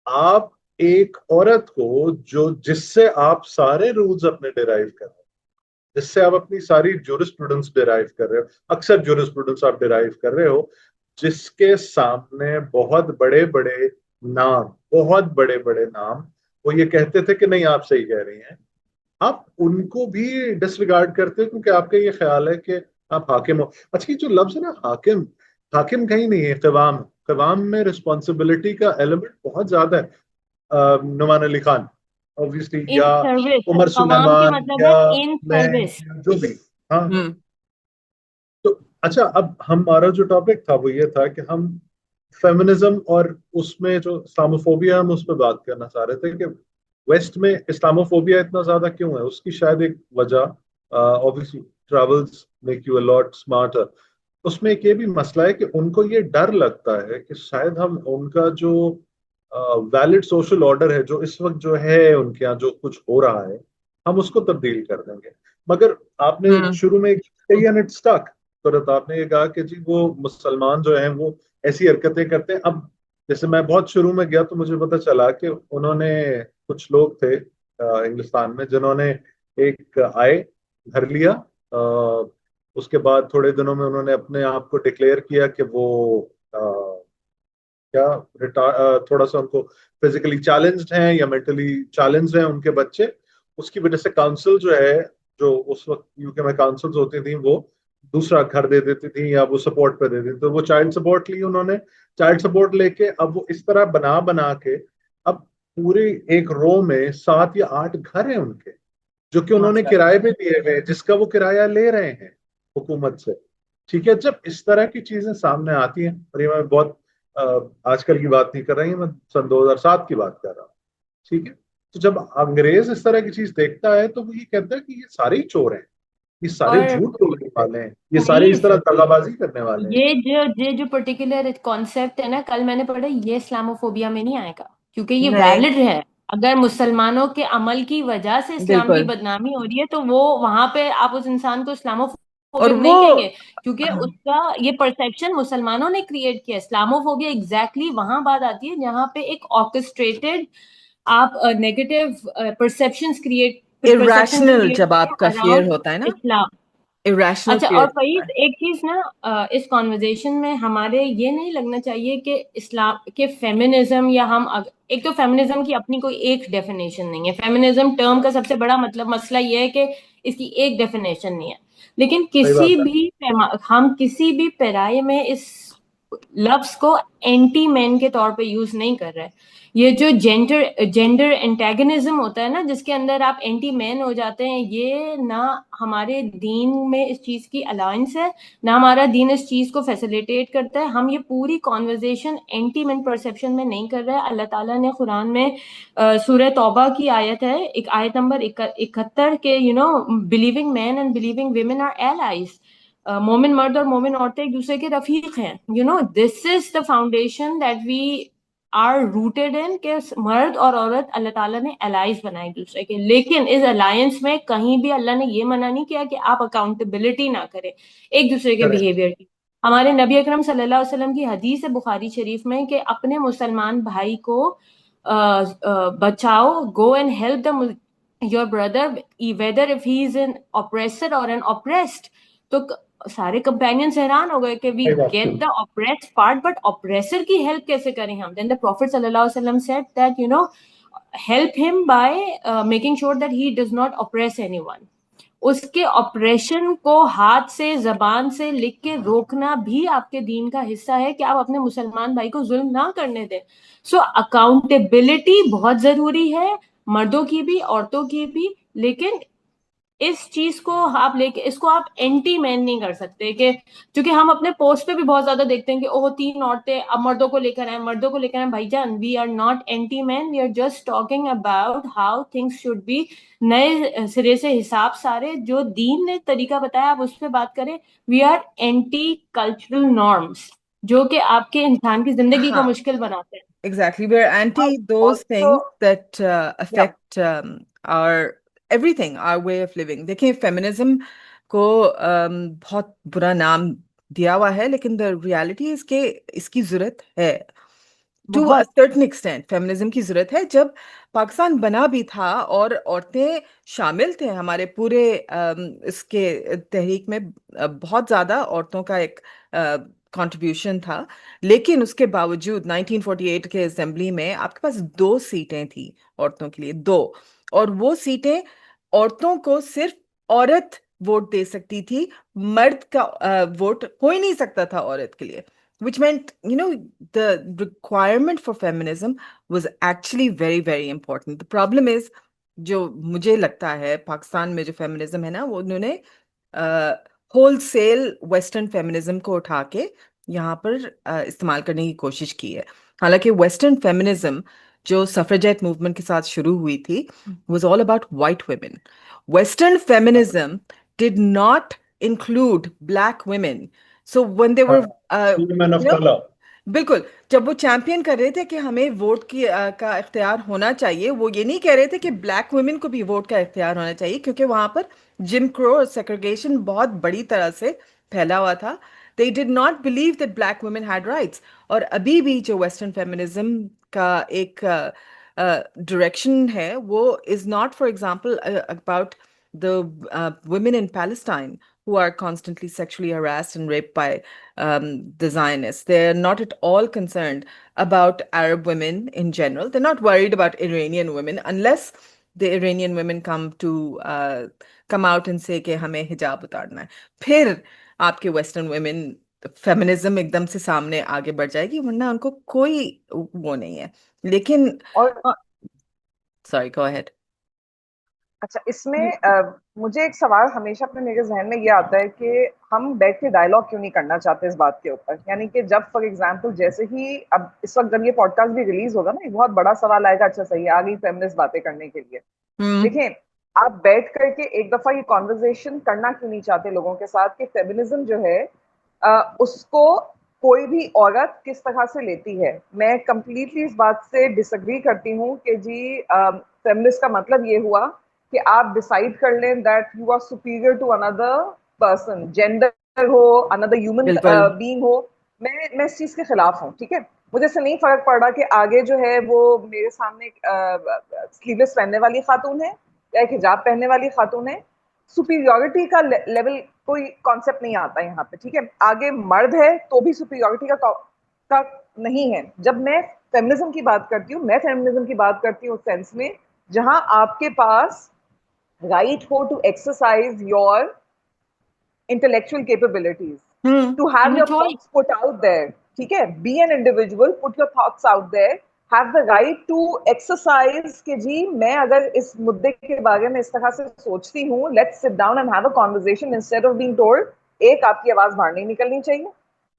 S4: آپ ایک عورت کو جس سے آپ سارے رولز اپنے ڈیرائیو کر رہے ہیں, جس سے آپ اپنی ساری جورسپروڈنس ڈیرائیو کر رہے ہو, اکثر جورسپروڈنس آپ ڈیرائیو کر رہے ہو, جس کے سامنے بہت بڑے بڑے نام وہ یہ کہتے تھے کہ نہیں آپ صحیح کہہ رہی ہیں, آپ ان کو بھی ڈس ریگارڈ کرتے ہو کیونکہ آپ کا یہ خیال ہے کہ آپ حاکم ہو. اچھا یہ جو لفظ ہے نا حاکم, حاکم کہیں نہیں ہے, قوام. قوام میں رسپانسبلٹی کا ایلیمنٹ بہت زیادہ ہے. نعمان علی خان obviously,
S3: ان
S4: یا
S3: سروس,
S4: عمر
S3: عوام کے
S4: سلیمان,
S3: مطلب ہے
S4: یا
S3: ان
S4: میں,
S3: سروس.
S4: جو بھی. ہاں تو اچھا, اب ہمارا جو ٹاپک تھا وہ یہ تھا کہ ہم فیمنزم اور اس میں جو اسلاموفوبیا, ہم اس پہ بات کرنا چاہ رہے تھے کہ ویسٹ میں اسلاموفوبیا اتنا زیادہ کیوں ہے. اس کی شاید ایک وجہ obviously travels make you a lot smarter. اس میں ایک یہ بھی مسئلہ ہے کہ ان کو یہ ڈر لگتا ہے کہ شاید ہم ان کا جو ویلڈ سوشل آرڈر ہے, جو اس وقت جو ہے ان کے یہاں جو کچھ ہو رہا ہے, ہم اس کو تبدیل کر دیں گے. مگر آپ نے شروع میں آپ نے یہ کہا کہ جی وہ مسلمان جو ہیں وہ ایسی حرکتیں کرتے ہیں. اب جیسے میں بہت شروع میں گیا تو مجھے پتا چلا کہ انہوں نے, کچھ لوگ تھے انگلستان میں جنہوں نے ایک آئے, گھر لیا, اس کے بعد تھوڑے دنوں میں انہوں نے اپنے آپ کو ڈکلیئر کیا کہ وہ تھوڑا سا ان کو فزیکلی چیلنجڈ ہیں یا مینٹلی چیلنجڈ ہیں ان کے بچے. اس کی وجہ سے کاؤنسل جو ہے, جو اس وقت یو کے میں کاؤنسلز ہوتی تھیں, وہ دوسرا گھر دے دیتی تھیں یا وہ سپورٹ پہ دے دیتی. تو وہ چائلڈ سپورٹ لی انہوں نے, چائلڈ سپورٹ لے کے اب وہ اس طرح بنا کے اب پوری ایک رو میں 7 یا 8 گھر ہیں ان کے, جو کہ انہوں نے کرائے پہ دیے ہوئے, جس کا وہ کرایہ لے رہے ہیں حکومت سے. ٹھیک ہے, جب اس طرح کی چیزیں سامنے آتی ہیں, اور یہ میں بہت آج کل کی بات نہیں کر رہی ہوں, میں سن 2007 کی بات کر رہا ہوں, ٹھیک ہے. تو جب انگریز اس طرح کی چیز دیکھتا ہے تو وہ یہ کہتا ہے کہ یہ سارے ہی چور ہیں, یہ سارے
S3: اور
S4: جھوٹ بولنے والے ہیں, یہ سارے اس
S3: پلیز,
S4: طرح دغا بازی کرنے والے ہیں.
S3: یہ جو پرٹیکولر کانسیپٹ ہے نا, کل میں نے پڑھا, یہ اسلاموفوبیا میں نہیں آئے گا, کیونکہ یہ
S1: نہیں,
S3: ویلڈ ہے. اگر مسلمانوں کے عمل کی وجہ سے اسلام کی
S1: بالکل.
S3: بدنامی ہو رہی ہے تو وہ وہاں پہ آپ اس انسان کو
S1: اور
S3: اسلاموفوبک
S1: وہ
S3: نہیں کہیں گے, کیونکہ
S1: ہاں,
S3: اس کا یہ پرسیپشن مسلمانوں نے کریٹ کیا. اسلاموفوبیا ایگزیکٹلی وہاں بات آتی ہے جہاں پہ ایک آرکسٹریٹڈ آپ نیگیٹو پرسیپشن
S1: irrational
S3: کریٹ
S1: جب
S3: کریں
S1: آپ کا فیئر
S3: اراؤنڈ
S1: ہوتا ہے نا,
S3: اسلام.
S1: irrational
S3: اچھا,
S1: فیئر
S3: اور
S1: ہوتا
S3: فیض
S1: ہے.
S3: ایک چیز نا, اس کانورزیشن میں ہمارے یہ نہیں لگنا چاہیے کہ اسلام کے فیمنزم, یا ہم ایک تو فیمنزم کی اپنی کوئی ایک ڈیفینیشن نہیں ہے. فیمنزم ٹرم کا سب سے بڑا مسئلہ یہ ہے کہ اس کی ایک ڈیفینیشن نہیں ہے. لیکن
S4: صحیح بات ہے.
S3: ہم کسی بھی پیرائے میں اس لفظ کو اینٹی مین کے طور پہ یوز نہیں کر رہے. یہ جو جینڈر انٹیگنزم ہوتا ہے نا، جس کے اندر آپ اینٹی مین ہو جاتے ہیں، یہ نہ ہمارے دین میں اس چیز کی الاؤنس ہے، نہ ہمارا دین اس چیز کو فیسیلیٹیٹ کرتا ہے. ہم یہ پوری کانورزیشن اینٹی مین پرسیپشن میں نہیں کر رہے. اللہ تعالیٰ نے قرآن میں سورہ توبہ کی آیت ہے، ایک آیت نمبر 71 کے believing men and believing women are allies. مومن مرد اور مومن عورتیں ایک دوسرے کے رفیق ہیں. This is the foundation that we are rooted in, کہ مرد اور عورت اللہ تعالیٰ نے الائز بنائے ایک دوسرے کے. لیکن اس الائنس میں کہیں بھی اللہ نے یہ منع نہیں کیا کہ آپ اکاؤنٹیبلٹی نہ کریں ایک دوسرے کے بیہیویئر کی. ہمارے نبی اکرم صلی اللہ علیہ وسلم کی حدیث ہے بخاری شریف میں کہ اپنے مسلمان بھائی کو بچاؤ، go and help your brother whether if he is an oppressor اور این oppressed. تو سارے کمپینینز حیران ہو گئے کہ we get the oppressed part but oppressor کی ہیلپ کیسے کریں ہم. Then the Prophet صلی اللہ علیہ وسلم said that help him by making sure that he does not oppress anyone. اس کے آپریشن کو ہاتھ سے زبان سے لکھ کے روکنا بھی آپ کے دین کا حصہ ہے کہ آپ اپنے مسلمان بھائی کو ظلم نہ کرنے دیں. سو اکاؤنٹیبلٹی بہت ضروری ہے، مردوں کی بھی عورتوں کی بھی. لیکن اس چیز کو آپ لے کے اس کو آپ اینٹی مین نہیں کر سکتے، کہ چونکہ ہم اپنے پوسٹ پہ بھی بہت زیادہ دیکھتے ہیں کہ 3 عورتیں اب مردوں کو لے کر آئیں، مردوں کو لے کر آئیں. بھائی جان، we are not anti man, we are just talking about how things should be. نئے سرے سے حساب سارے جو دین نے طریقہ بتایا آپ اس پہ بات کریں. We are anti cultural norms جو کہ آپ کے انسان کی زندگی کو مشکل بناتے ہیں.
S1: Exactly. We're anti those things that affect our everything, our way of living. دیکھیں فیمنزم کو بہت برا نام دیا ہوا ہے، لیکن the reality is کہ اس کی ضرورت ہے. To a certain extent feminism کی ضرورت ہے. جب پاکستان بنا بھی تھا اور عورتیں شامل تھے ہمارے پورے اس کے تحریک میں، بہت زیادہ عورتوں کا ایک کنٹریبیوشن تھا، لیکن اس کے باوجود 1948 کے اسمبلی میں آپ کے پاس 2 سیٹیں تھیں عورتوں کے لیے، 2. اور وہ سیٹیں عورتوں کو صرف عورت ووٹ دے سکتی تھی، مرد کا ووٹ ہو ہی نہیں سکتا تھا عورت کے لیے. Which meant, the requirement for feminism was actually very, very important. The problem is, جو مجھے لگتا ہے پاکستان میں جو فیمنزم ہے نا، وہ انہوں نے ہول سیل ویسٹرن فیمنزم کو اٹھا کے یہاں پر استعمال کرنے کی کوشش کی ہے. حالانکہ ویسٹرن فیمنزم جو سفرجیٹ موومنٹ کے ساتھ شروع ہوئی تھی was all about white women. Western feminism did not include black women. So when they were
S4: women of color.
S1: بالکل، جب وہ چیمپئن کر رہے تھے کہ ہمیں ووٹ کا اختیار ہونا چاہیے، وہ یہ نہیں کہہ رہے تھے کہ بلیک ویمن کو بھی ووٹ کا اختیار ہونا چاہیے، کیونکہ وہاں پر جم کرو اور سیگریگیشن بہت بڑی طرح سے پھیلا ہوا تھا. They did not believe that black women had rights. اور ابھی بھی جو ویسٹرن فیمنزم کا ایک ڈائریکشن ہے، وہ is not, for example, about the women in Palestine who are constantly sexually harassed and raped by the Zionists. They're not at all concerned about Arab women in general. They're not worried about Iranian women unless the Iranian women come out and say کہ ہمیں حجاب اتارنا ہے. پھر آپ کے western women feminism ایک دم سے سامنے آگے بڑھ جائے گی، ورنہ ان کو کوئی وہ نہیں ہے. لیکن sorry, go ahead.
S2: اچھا، اس میں مجھے ایک سوال ہمیشہ اپنے میرے ذہن میں یہ آتا ہے کہ ہم بیٹھ کے ڈائلاگ کیوں نہیں کرنا چاہتے اس بات کے اوپر. یعنی کہ جب فار ایگزامپل جیسے ہی اب اس وقت جب یہ پوڈ کاسٹ بھی ریلیز ہوگا نا، ایک بہت بڑا سوال آئے گا، اچھا صحیح آ گئی فیمنسٹ باتیں کرنے کے لیے. دیکھیں، آپ بیٹھ کر کے ایک دفعہ یہ کانورزیشن کرنا کیوں نہیں چاہتے لوگوں کے ساتھ کہ فیمنزم جو ہے اس کو کوئی بھی عورت کس طرح سے لیتی ہے. میں کمپلیٹلی اس بات سے ڈس ایگری کرتی ہوں کہ جی فیمنسٹ کا مطلب یہ ہوا کہ آپ ڈیسائیڈ کر لیں that you are superior to another person, gender ہو، اندر ہیومن بینگ ہو. میں اس چیز کے خلاف ہوں. ٹھیک ہے، مجھے سے نہیں فرق پڑ رہا کہ آگے جو ہے وہ میرے سامنے سلیو لیس پہننے والی خاتون ہے یا ایک حجاب پہننے والی خاتون ہے. سپیریورٹی کا لیول کوئی کانسیپٹ نہیں آتا یہاں پہ. ٹھیک ہے، آگے مرد ہے تو بھی سپیریورٹی کا نہیں ہے. جب میں فیمنزم کی بات کرتی ہوں، میں فیمنزم کی بات کرتی ہوں اس سینس میں جہاں آپ کے پاس right ho to exercise your intellectual capabilities, to have your thoughts put out there. ٹھیک ہے، be an individual, put your thoughts out there, have the right to exercise کہ جی میں اگر اس مدے کے بارے میں اس طرح سے سوچتی ہوں, let's sit down and have a conversation instead of being told ایک آپ کی آواز باہر نہیں نکلنی چاہیے,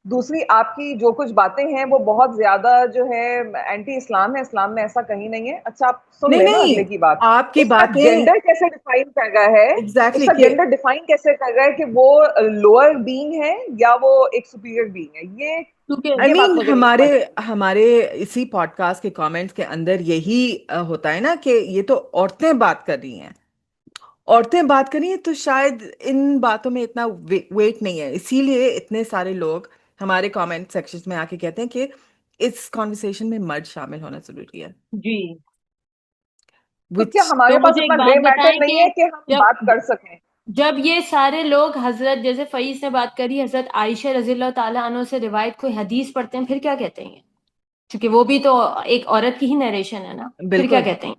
S2: دوسری آپ کی جو کچھ باتیں ہیں وہ بہت زیادہ جو ہے اینٹی اسلام ہے, اسلام میں ایسا کہیں نہیں ہے. اچھا آپ سن لیں نا اگلے کی بات,
S1: آپ کی
S2: اس کا
S1: باتیں
S2: جینڈر کیسے ڈیفائن کر رہا ہے, اس کا جینڈر ڈیفائن کیسے کر رہا ہے کہ وہ لوور بینگ ہے یا وہ ایک سپیریئر بینگ ہے, یہ
S1: ہمارے اسی پوڈ کاسٹ کے کامنٹس کے اندر یہی ہوتا ہے نا کہ یہ تو عورتیں بات کر رہی ہیں, عورتیں بات کر رہی ہیں, تو شاید ان باتوں میں اتنا ویٹ نہیں ہے, اسی لیے اتنے سارے لوگ ہمارے کامنٹ سیکشن میں آ کے کہتے ہیں کہ اس کانورسیشن میں مرد شامل ہونا ضروری ہے.
S3: جی,
S2: تو کیا ہمارے پاس اتنا گرے میٹر نہیں ہے کہ ہم بات کر سکیں؟
S3: جب یہ سارے لوگ حضرت جیسے فیض نے بات کری, حضرت عائشہ رضی اللہ تعالیٰ عنہ سے روایت کوئی حدیث پڑھتے ہیں, پھر کیا کہتے ہیں, کیونکہ وہ بھی تو ایک عورت کی ہی نریشن ہے نا, پھر کیا کہتے ہیں.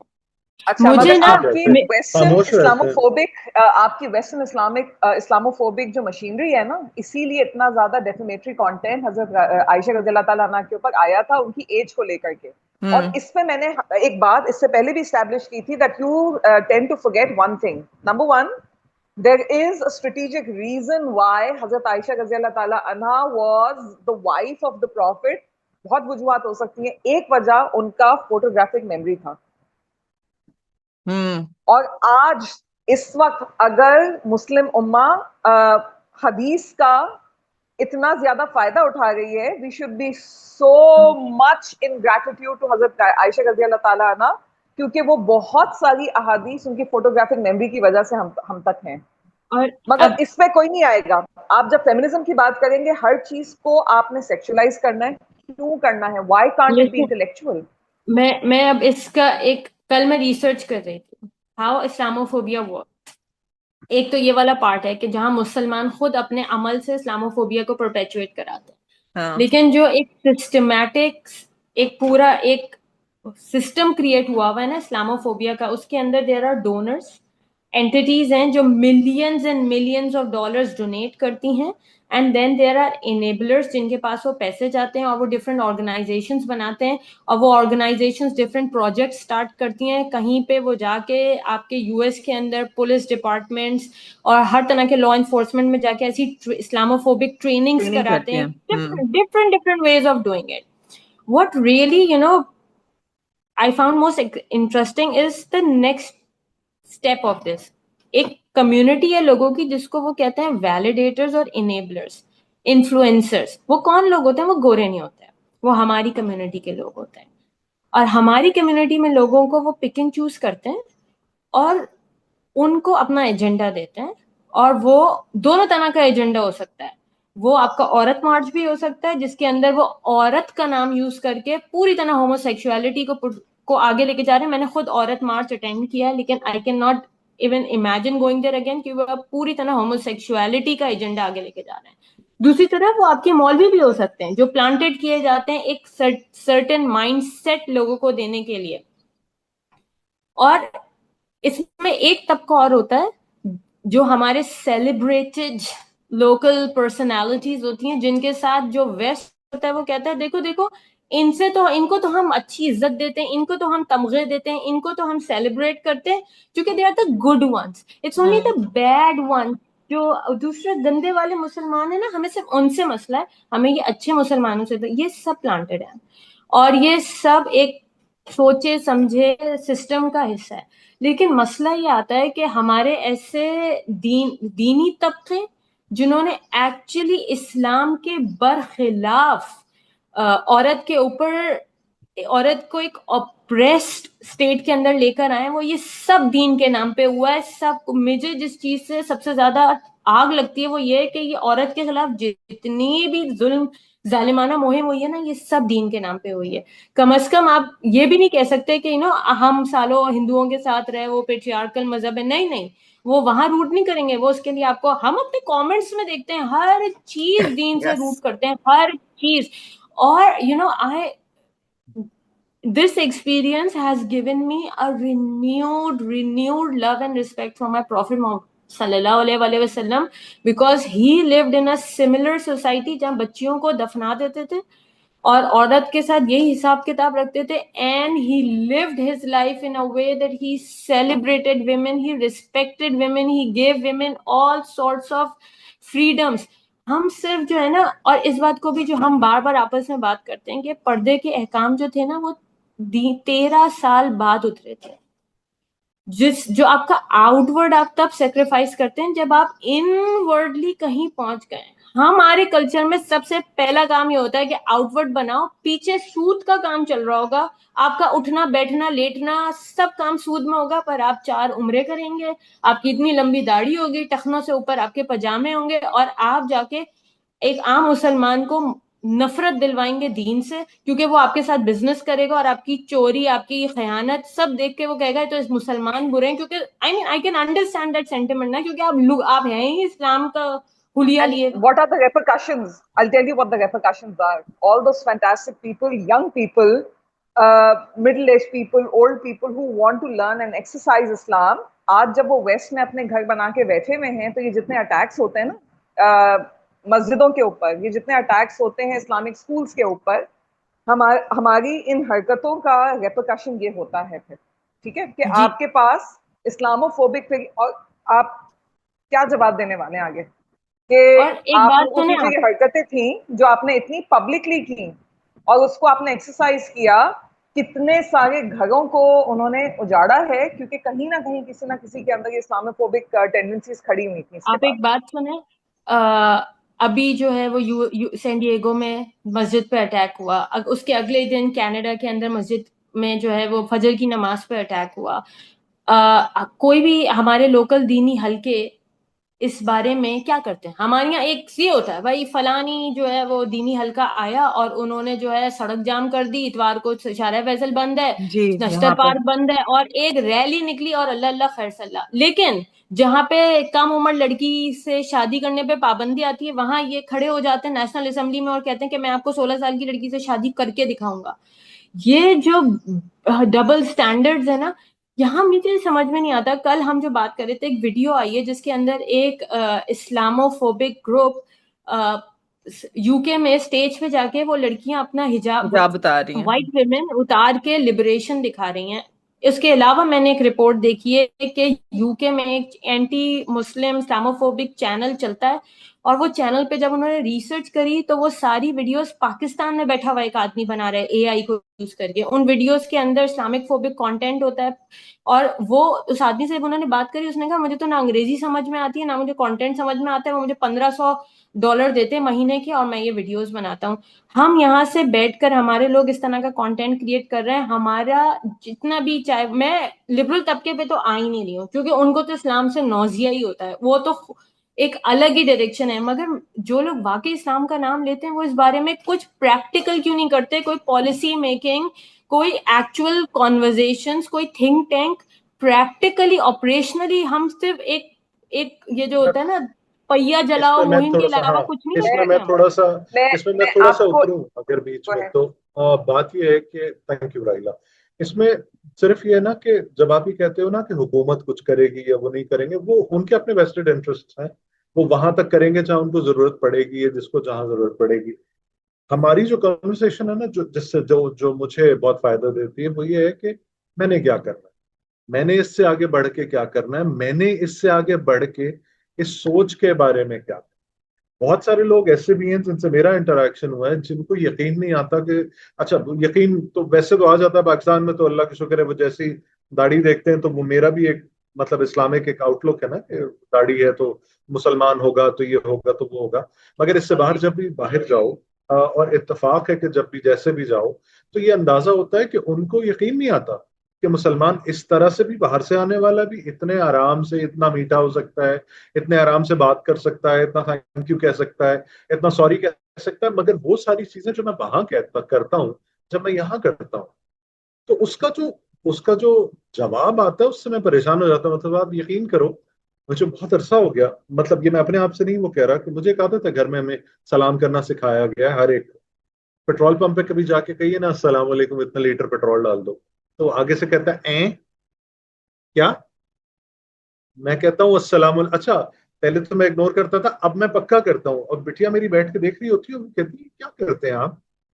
S2: اچھا
S3: مجھے
S2: مگر
S3: نا
S2: آپ کی ویسٹرن اسلاموفوبک آپ کی ویسٹرن اسلاموفوبک جو مشینری ہے نا, اسی لیے اتنا زیادہ ڈیفیمیٹری کانٹینٹ حضرت عائشہ رضی اللہ تعالیٰ عنہ کے اوپر آیا تھا ان کی ایج کو لے کر کے. اور اس پہ میں نے ایک بات اس سے پہلے بھی اسٹیبلش کی تھی that you tend to forget one thing. Number one, there is a strategic reason why حضرت عائشہ رضی اللہ تعالیٰ عنہ was the wife of the prophet. بہت وجوہات ہو سکتی ہیں, ایک وجہ ان کا فوٹوگرافک میموری تھا. اور آج اس وقت اگر مسلم امہ حدیث کا اتنا زیادہ فائدہ اٹھا رہی ہے, we should be so much in gratitude to حضرت عائشہ رضی اللہ تعالیٰ عنہ, کیونکہ وہ بہت ساری احادیث ان کی فوٹوگرافک میموری کی وجہ سے ہم تک ہیں. مگر اس پہ کوئی نہیں آئے گا. آپ جب فیمنزم کی بات کریں گے, ہر چیز کو آپ نے سیکشولائز کرنا ہے, کیوں کرنا ہے, why can't it be intellectual؟
S3: میں اب اس کا ایک کل میں ریسرچ کر رہی تھی ہاؤ اسلاموفوبیا ورک. ایک تو یہ والا پارٹ ہے کہ جہاں مسلمان خود اپنے عمل سے اسلاموفوبیا کو پرپیچویٹ کراتے ہیں, لیکن جو ایک سسٹمیٹک ایک پورا ایک سسٹم کریٹ ہوا ہے نا اسلاموفوبیا کا, اس کے اندر دیر آر ڈونرز اینٹیز ہیں جو millions and millions of dollars donate کرتی ہیں, and then there are enablers جن کے پاس وہ پیسے جاتے ہیں اور وہ ڈفرینٹ آرگنائزیشنز بناتے ہیں, اور وہ آرگنائزیشنز ڈفرینٹ پروجیکٹ اسٹارٹ کرتی ہیں. کہیں پہ وہ جا کے آپ کے یو ایس کے اندر پولیس ڈپارٹمنٹس اور ہر طرح کے لا انفورسمنٹ میں جا کے ایسی اسلاموفوبک ٹریننگز کراتے ہیں, different ways of doing it. What really, I found most interesting is the next step of this. ایک کمیونٹی ہے لوگوں کی جس کو وہ کہتے ہیں ویلیڈیٹرز اور انیبلرز, انفلوئنسرز. وہ کون لوگ ہوتے ہیں؟ وہ گورے نہیں ہوتے ہیں, وہ ہماری کمیونٹی کے لوگ ہوتے ہیں. اور ہماری کمیونٹی میں لوگوں کو وہ پک اینڈ چوز کرتے ہیں اور ان کو اپنا ایجنڈا دیتے ہیں, اور وہ دونوں طرح کا ایجنڈا ہو سکتا ہے. وہ آپ کا عورت مارچ بھی ہو سکتا ہے جس کے اندر وہ عورت کا نام یوز کر کے پوری طرح ہومو سیکشوالٹی کو آگے لے کے جا رہے ہیں. میں نے خود عورت مارچ اٹینڈ کیا ہے, لیکن I can not even imagine going there again, کہ وہ پوری طرح ہومو سیکشوالٹی کا ایجنڈا آگے لے کے جا رہے ہیں. دوسری طرف وہ آپ کے مولوی بھی ہو سکتے ہیں جو پلانٹیڈ کیے جاتے ہیں ایک سرٹن مائنڈ سیٹ لوگوں کو دینے کے لیے. اور اس میں ایک طبقہ اور ہوتا ہے جو ہمارے سیلیبریٹڈ لوکل پرسنالٹیز ہوتی ہیں, جن کے ساتھ جو ویسٹ ہوتا ہے وہ کہتا ہے دیکھو ان کو تو ہم اچھی عزت دیتے ہیں, ان کو تو ہم تمغے دیتے ہیں, ان کو تو ہم سیلیبریٹ کرتے ہیں کیونکہ they are the good ones, it's only the bad one. جو دوسرے گندے والے مسلمان ہیں نا, ہمیں صرف ان سے مسئلہ ہے, ہمیں یہ اچھے مسلمانوں سے. یہ سب پلانٹڈ ہیں اور یہ سب ایک سوچے سمجھے سسٹم کا حصہ ہے. لیکن مسئلہ یہ آتا ہے کہ ہمارے ایسے دینی طبقے جنہوں نے ایکچولی اسلام کے برخلاف عورت کے اوپر عورت کو ایک اپریسڈ اسٹیٹ کے اندر لے کر آئے, وہ یہ سب دین کے نام پہ ہوا ہے. سب مجھے جس چیز سے سب سے زیادہ آگ لگتی ہے وہ یہ کہ یہ عورت کے خلاف جتنی بھی ظلم ظالمانہ مہم ہوئی ہے نا, یہ سب دین کے نام پہ ہوئی ہے. کم از کم آپ یہ بھی نہیں کہہ سکتے کہ ہم سالوں ہندوؤں کے ساتھ رہے, وہ پیٹریارکل مذہب ہے. نہیں, وہ وہاں روٹ نہیں کریں گے. وہ اس کے لیے آپ کو, ہم اپنے کامنٹس میں دیکھتے ہیں ہر چیز دین سے روٹ کرتے ہیں, ہر چیز. اور this experience has given me a renewed love and respect for my Prophet Muhammad sallallahu alaihi wasallam, because he lived in a similar society جہاں بچیوں کو دفنا دیتے تھے اور عورت کے ساتھ یہی حساب کتاب رکھتے تھے. And he lived his life in a way that he celebrated women, he respected women, he gave women all sorts of freedoms. ہم صرف جو ہے نا، اور اس بات کو بھی جو ہم بار بار آپس میں بات کرتے ہیں کہ پردے کے احکام جو تھے نا وہ 13 سال بعد اترے تھے. جو آپ کا آؤٹ ورڈ آپ تب سیکریفائس کرتے ہیں جب آپ ان ورڈلی کہیں پہنچ گئے. ہمارے کلچر میں سب سے پہلا کام یہ ہوتا ہے کہ آؤٹ ورڈ بناؤ، پیچھے سود کا کام چل رہا ہوگا، آپ کا اٹھنا بیٹھنا لیٹنا سب کام سود میں ہوگا، پر آپ 4 عمرے کریں گے، آپ کی اتنی لمبی داڑھی ہوگی، ٹخنوں سے اوپر آپ کے پجامے ہوں گے، اور آپ جا کے ایک عام مسلمان کو نفرت دلوائیں گے دین سے، کیونکہ وہ آپ کے ساتھ بزنس کرے گا اور آپ کی چوری، آپ کی خیانت سب دیکھ کے وہ کہے گا تو اس مسلمان برے ہیں. کیونکہ I can understand that sentiment نا، کیونکہ آپ ہیں ہی اسلام کا حلیہ
S2: And
S3: لیے.
S2: what are the repercussions? I'll tell you what the repercussions are. All those fantastic people, young people, middle-aged people, old people who want to learn and exercise Islam, آج جب وہ waste میں اپنے گھر بنا کے بیٹھے ہوئے ہیں تو یہ جتنے اٹیکس ہوتے ہیں نا مسجدوں کے اوپر، یہ جتنے اٹیکس ہوتے ہیں اسلامک سکولز کے اوپر، ہماری ان حرکتوں کا ریپرکشن یہ ہوتا ہے پھر. ٹھیک ہے کہ
S3: جی.
S2: آپ کے پاس اسلامو فوبک، اور آپ کیا جواب دینے والے ہیں آگے کہ
S3: اور ایک
S2: آپ
S3: بات
S2: لوگوں
S3: سنیں
S2: کی جو
S3: آپ،
S2: یہ حرکتیں تھیں جو آپ نے اتنی پبلکلی کی اور اس کو آپ نے ایکسرسائز کیا، کتنے سارے گھروں کو انہوں نے اجاڑا ہے، کیونکہ کہیں نہ کہیں کسی نہ کسی کے اندر یہ اسلاموفوبک ٹینڈنسیز کھڑی ہوئی تھیں اس کے
S3: آپ ایک
S2: بعد.
S3: بات سنیں، ابھی جو ہے وہ سین ڈیگو میں مسجد پہ اٹیک ہوا، اس کے اگلے دن کینیڈا کے اندر مسجد میں جو ہے وہ فجر کی نماز پہ اٹیک ہوا. کوئی بھی ہمارے لوکل دینی حلقے اس بارے میں کیا کرتے ہیں؟ ہمارے یہاں ایک یہ ہوتا ہے بھائی فلانی جو ہے وہ دینی حلقہ آیا اور انہوں نے جو ہے سڑک جام کر دی، اتوار کو شارع فیصل بند ہے،
S1: جی
S3: نشتر
S1: یہاں پر
S3: پارک بند ہے، اور ایک ریلی نکلی اور اللہ اللہ خیر صلی اللہ. لیکن جہاں پہ کم عمر لڑکی سے شادی کرنے پہ پابندی آتی ہے وہاں یہ کھڑے ہو جاتے ہیں نیشنل اسمبلی میں اور کہتے ہیں کہ میں آپ کو 16 سال کی لڑکی سے شادی کر کے دکھاؤں گا. یہ جو ڈبل سٹینڈرڈز ہے نا، یہاں مجھے سمجھ میں نہیں آتا. کل ہم جو بات کر رہے تھے ایک ویڈیو آئی ہے جس کے اندر ایک اسلامو فوبک گروپ یو کے میں اسٹیج پہ جا کے وہ لڑکیاں اپنا حجاب،
S1: حجاب اتار رہی ہیں.
S3: وائٹ ویمن اتار کے لبریشن دکھا رہی ہیں. اس کے علاوہ میں نے ایک رپورٹ دیکھی ہے کہ یو کے میں ایک اینٹی مسلم اسلاموفوبک چینل چلتا ہے، اور وہ چینل پہ جب انہوں نے ریسرچ کری تو وہ ساری ویڈیوز پاکستان میں بیٹھا ہوا ایک آدمی بنا رہے اے آئی کو یوز کر کے. ان ویڈیوز کے اندر اسلامک فوبک کانٹینٹ ہوتا ہے، اور وہ اس آدمی سے انہوں نے بات کری، اس نے کہا مجھے تو نہ انگریزی سمجھ میں آتی ہے نہ مجھے کانٹینٹ سمجھ میں آتا ہے، وہ مجھے $1500 دیتے مہینے کے اور میں یہ ویڈیوز بناتا ہوں. ہم یہاں سے بیٹھ کر ہمارے لوگ اس طرح کا کانٹینٹ کریٹ کر رہے ہیں. ہمارا جتنا بھی، چاہے میں لبرل طبقے پہ تو آ ہی نہیں رہی ہوں کیونکہ ان کو تو اسلام سے نوزیہ ہی ہوتا ہے، وہ تو ایک الگ ہی ڈائریکشن ہے، مگر جو لوگ واقعی اسلام کا نام لیتے ہیں وہ اس بارے میں کچھ پریکٹیکل کیوں نہیں کرتے؟ کوئی پالیسی میکنگ، کوئی ایکچوئل کانورزیشنز، کوئی تھنک ٹینک. پریکٹیکلی آپریشنلی ہم صرف ایک یہ جو ہوتا ہے نا پہیا
S4: اس
S3: جلاؤ
S4: میں میں
S3: مہم کے
S4: تھوڑا سا،
S3: علاوہ
S4: ہاں،
S3: کچھ نہیں
S4: اس
S3: کر
S4: میں
S3: سکتے
S4: میں
S3: ہم.
S4: تھوڑا سا
S2: میں
S4: اس میں میں
S2: میں
S4: تھوڑا سا
S2: آپ کو
S4: اتروں اگر بیچ
S2: جو
S4: میں
S2: ہے
S4: تو. بات یہ ہے کہ تھینک یو رائلا. اس میں صرف یہ ہے نا کہ جب آپ یہ کہتے ہو نا کہ حکومت کچھ کرے گی یا وہ نہیں کریں گے، وہ ان کے اپنے ویسٹڈ انٹرسٹ ہیں، وہ وہاں تک کریں گے جہاں ان کو ضرورت پڑے گی یا جس کو جہاں ضرورت پڑے گی. ہماری جو کنورسیشن ہے نا جس سے جو مجھے بہت فائدہ دیتی ہے وہ یہ ہے کہ میں نے کیا کرنا ہے، میں نے اس سے آگے بڑھ کے کیا کرنا ہے، میں نے اس سے آگے بڑھ کے اس سوچ کے بارے میں کیا. بہت سارے لوگ ایسے بھی ہیں جن سے میرا انٹریکشن ہوا ہے جن کو یقین نہیں آتا کہ اچھا، یقین تو ویسے تو آ جاتا ہے پاکستان میں تو اللہ کا شکر ہے، وہ جیسی داڑھی دیکھتے ہیں تو وہ میرا بھی ایک مطلب اسلامک ایک آؤٹ لک ہے نا کہ داڑھی ہے تو مسلمان ہوگا تو یہ ہوگا تو وہ ہوگا. مگر اس سے باہر جب بھی باہر جاؤ اور اتفاق ہے کہ جب بھی جیسے بھی جاؤ تو یہ اندازہ ہوتا ہے کہ ان کو یقین نہیں آتا کہ مسلمان اس طرح سے بھی باہر سے آنے والا بھی اتنے آرام سے اتنا میٹھا ہو سکتا ہے، اتنے آرام سے بات کر سکتا ہے، اتنا تھینک یو کہہ سکتا ہے، اتنا سوری کہہ سکتا ہے. مگر وہ ساری چیزیں جو میں وہاں کرتا ہوں جب میں یہاں کرتا ہوں تو اس کا جو جواب آتا ہے اس سے میں پریشان ہو جاتا ہوں. مطلب آپ یقین کرو مجھے بہت عرصہ ہو گیا، مطلب یہ میں اپنے آپ سے نہیں وہ کہہ رہا کہ مجھے ایک عادت ہے گھر میں ہمیں سلام کرنا سکھایا گیا ہے. ہر ایک پیٹرول پمپ پہ کبھی جا کے کہیے نا السلام علیکم اتنا لیٹر پیٹرول ڈال دو، تو آگے سے کہتا ہے کیا؟ میں کہتا ہوں السلام علیکم. اچھا پہلے تو میں اگنور کرتا تھا، اب میں پکا کرتا ہوں. اور بٹیا میری بیٹھ کے دیکھ رہی ہوتی ہے، وہ کہتی ہے کیا کرتے ہیں آپ؟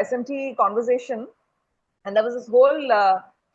S2: SMT conversation, and there was this whole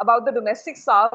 S2: about the domestic staff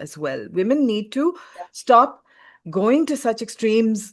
S1: as well. Women need to stop going to such extremes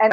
S2: And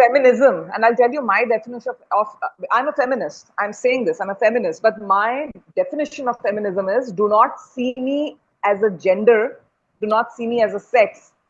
S2: feminism, and I'll tell you my definition I'm a feminist. I'm saying this, I'm a feminist, but my definition of feminism is do not see me as a gender, do not see me as a sex.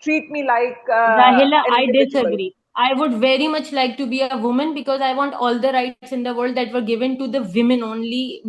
S2: treat me like
S3: Rahila,
S2: an
S3: I
S2: individual.
S3: disagree. I would very much like to be a woman because I want all the rights in the world that were given to the women only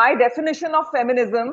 S2: my definition of feminism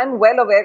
S2: I'm well aware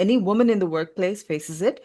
S1: any woman in the workplace faces it.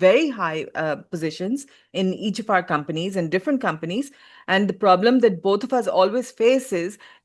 S1: very high positions in each of our companies and different companies, and the problem that both of us always face is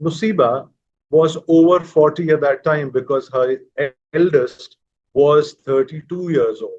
S4: Nusiba was over 40 at that time because her eldest was 32 years old.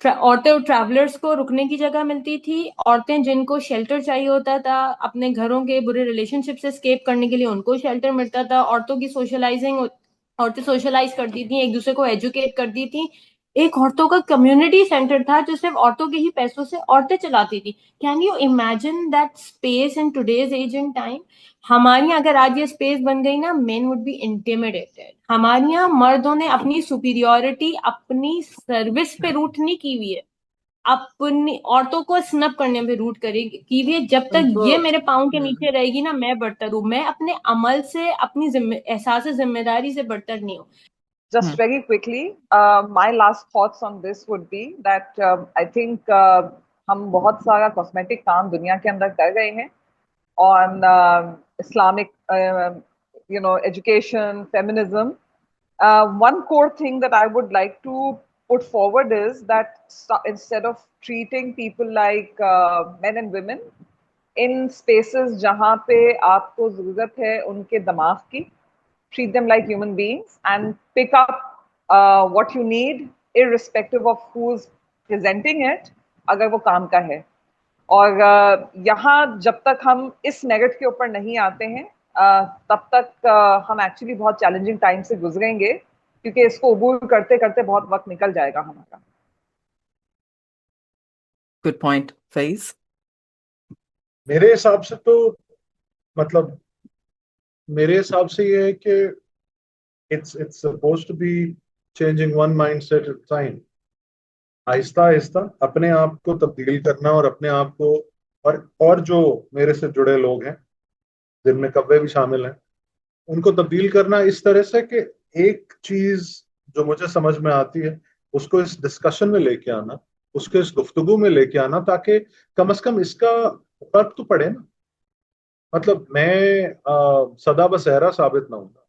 S3: عورتیں travellers کو رکنے کی جگہ ملتی تھی، عورتیں جن کو شیلٹر چاہیے ہوتا تھا اپنے گھروں کے برے ریلیشن شپ سے اسکیپ کرنے کے لیے، ان کو شیلٹر ملتا تھا. عورتوں کی سوشلائزنگ، عورتیں سوشلائز کرتی تھیں، ایک دوسرے کو ایجوکیٹ کرتی تھیں. ایک عورتوں کا کمیونٹی سینٹر تھا جو صرف عورتوں کے ہی پیسوں سے عورتیں چلاتی تھی. Can you imagine that space in today's age and time? ہمارے یہاں اگر آج یہ اسپیس بن گئی نا، مین وڈ بی انٹیمیڈیٹڈ. ہمارے یہاں مردوں نے اپنی سپیریورٹی اپنی سروس پہ روٹ نہیں کی ہوئی ہے، اپنی عورتوں کو سنپ کرنے پہ روٹ کی ہوئی ہے. جب
S1: ان
S3: تک
S1: کو
S3: یہ میرے پاؤں کے نیچے رہے گی نا، میں برتر ہوں. میں اپنے عمل سے، اپنی احساس ذمہ داری سے برتر نہیں ہوں.
S2: Just very quickly, my last thoughts on this would be that I think ہم بہت سارا کاسمیٹک کام دنیا کے اندر کر رہے ہیں on Islamic, education, feminism. One core thing that I would like to put forward is that instead of treating people like men and women in spaces جہاں پہ آپ کو ضرورت ہے ان کے دماغ کی, treat them like human beings and pick up what you need irrespective of who's presenting it, اگر وہ کام کا ہے. اور یہاں جب تک ہم اس نیگیٹ کے اوپر نہیں آتے ہیں تب تک ہم ایکچولی بہت چیلنجنگ ٹائم سے گزریں گے, کیونکہ اس کو عبور کرتے کرتے بہت وقت نکل جائے گا ہمارا.
S1: گڈ پوائنٹ فیض.
S4: میرے حساب سے تو مطلب میرے حساب سے یہ ہے کہ it's supposed to be changing one mindset at a time. آہستہ آہستہ اپنے آپ کو تبدیل کرنا اور اپنے آپ کو اور جو میرے سے جڑے لوگ ہیں جن میں کوے بھی شامل ہیں ان کو تبدیل کرنا اس طرح سے کہ ایک چیز جو مجھے سمجھ میں آتی ہے اس کو اس ڈسکشن میں لے کے آنا, اس کو اس گفتگو میں لے کے آنا, تاکہ کم از کم اس کا فرق تو پڑے نا. مطلب میں سدا بصیرہ ثابت نہ ہوں گا,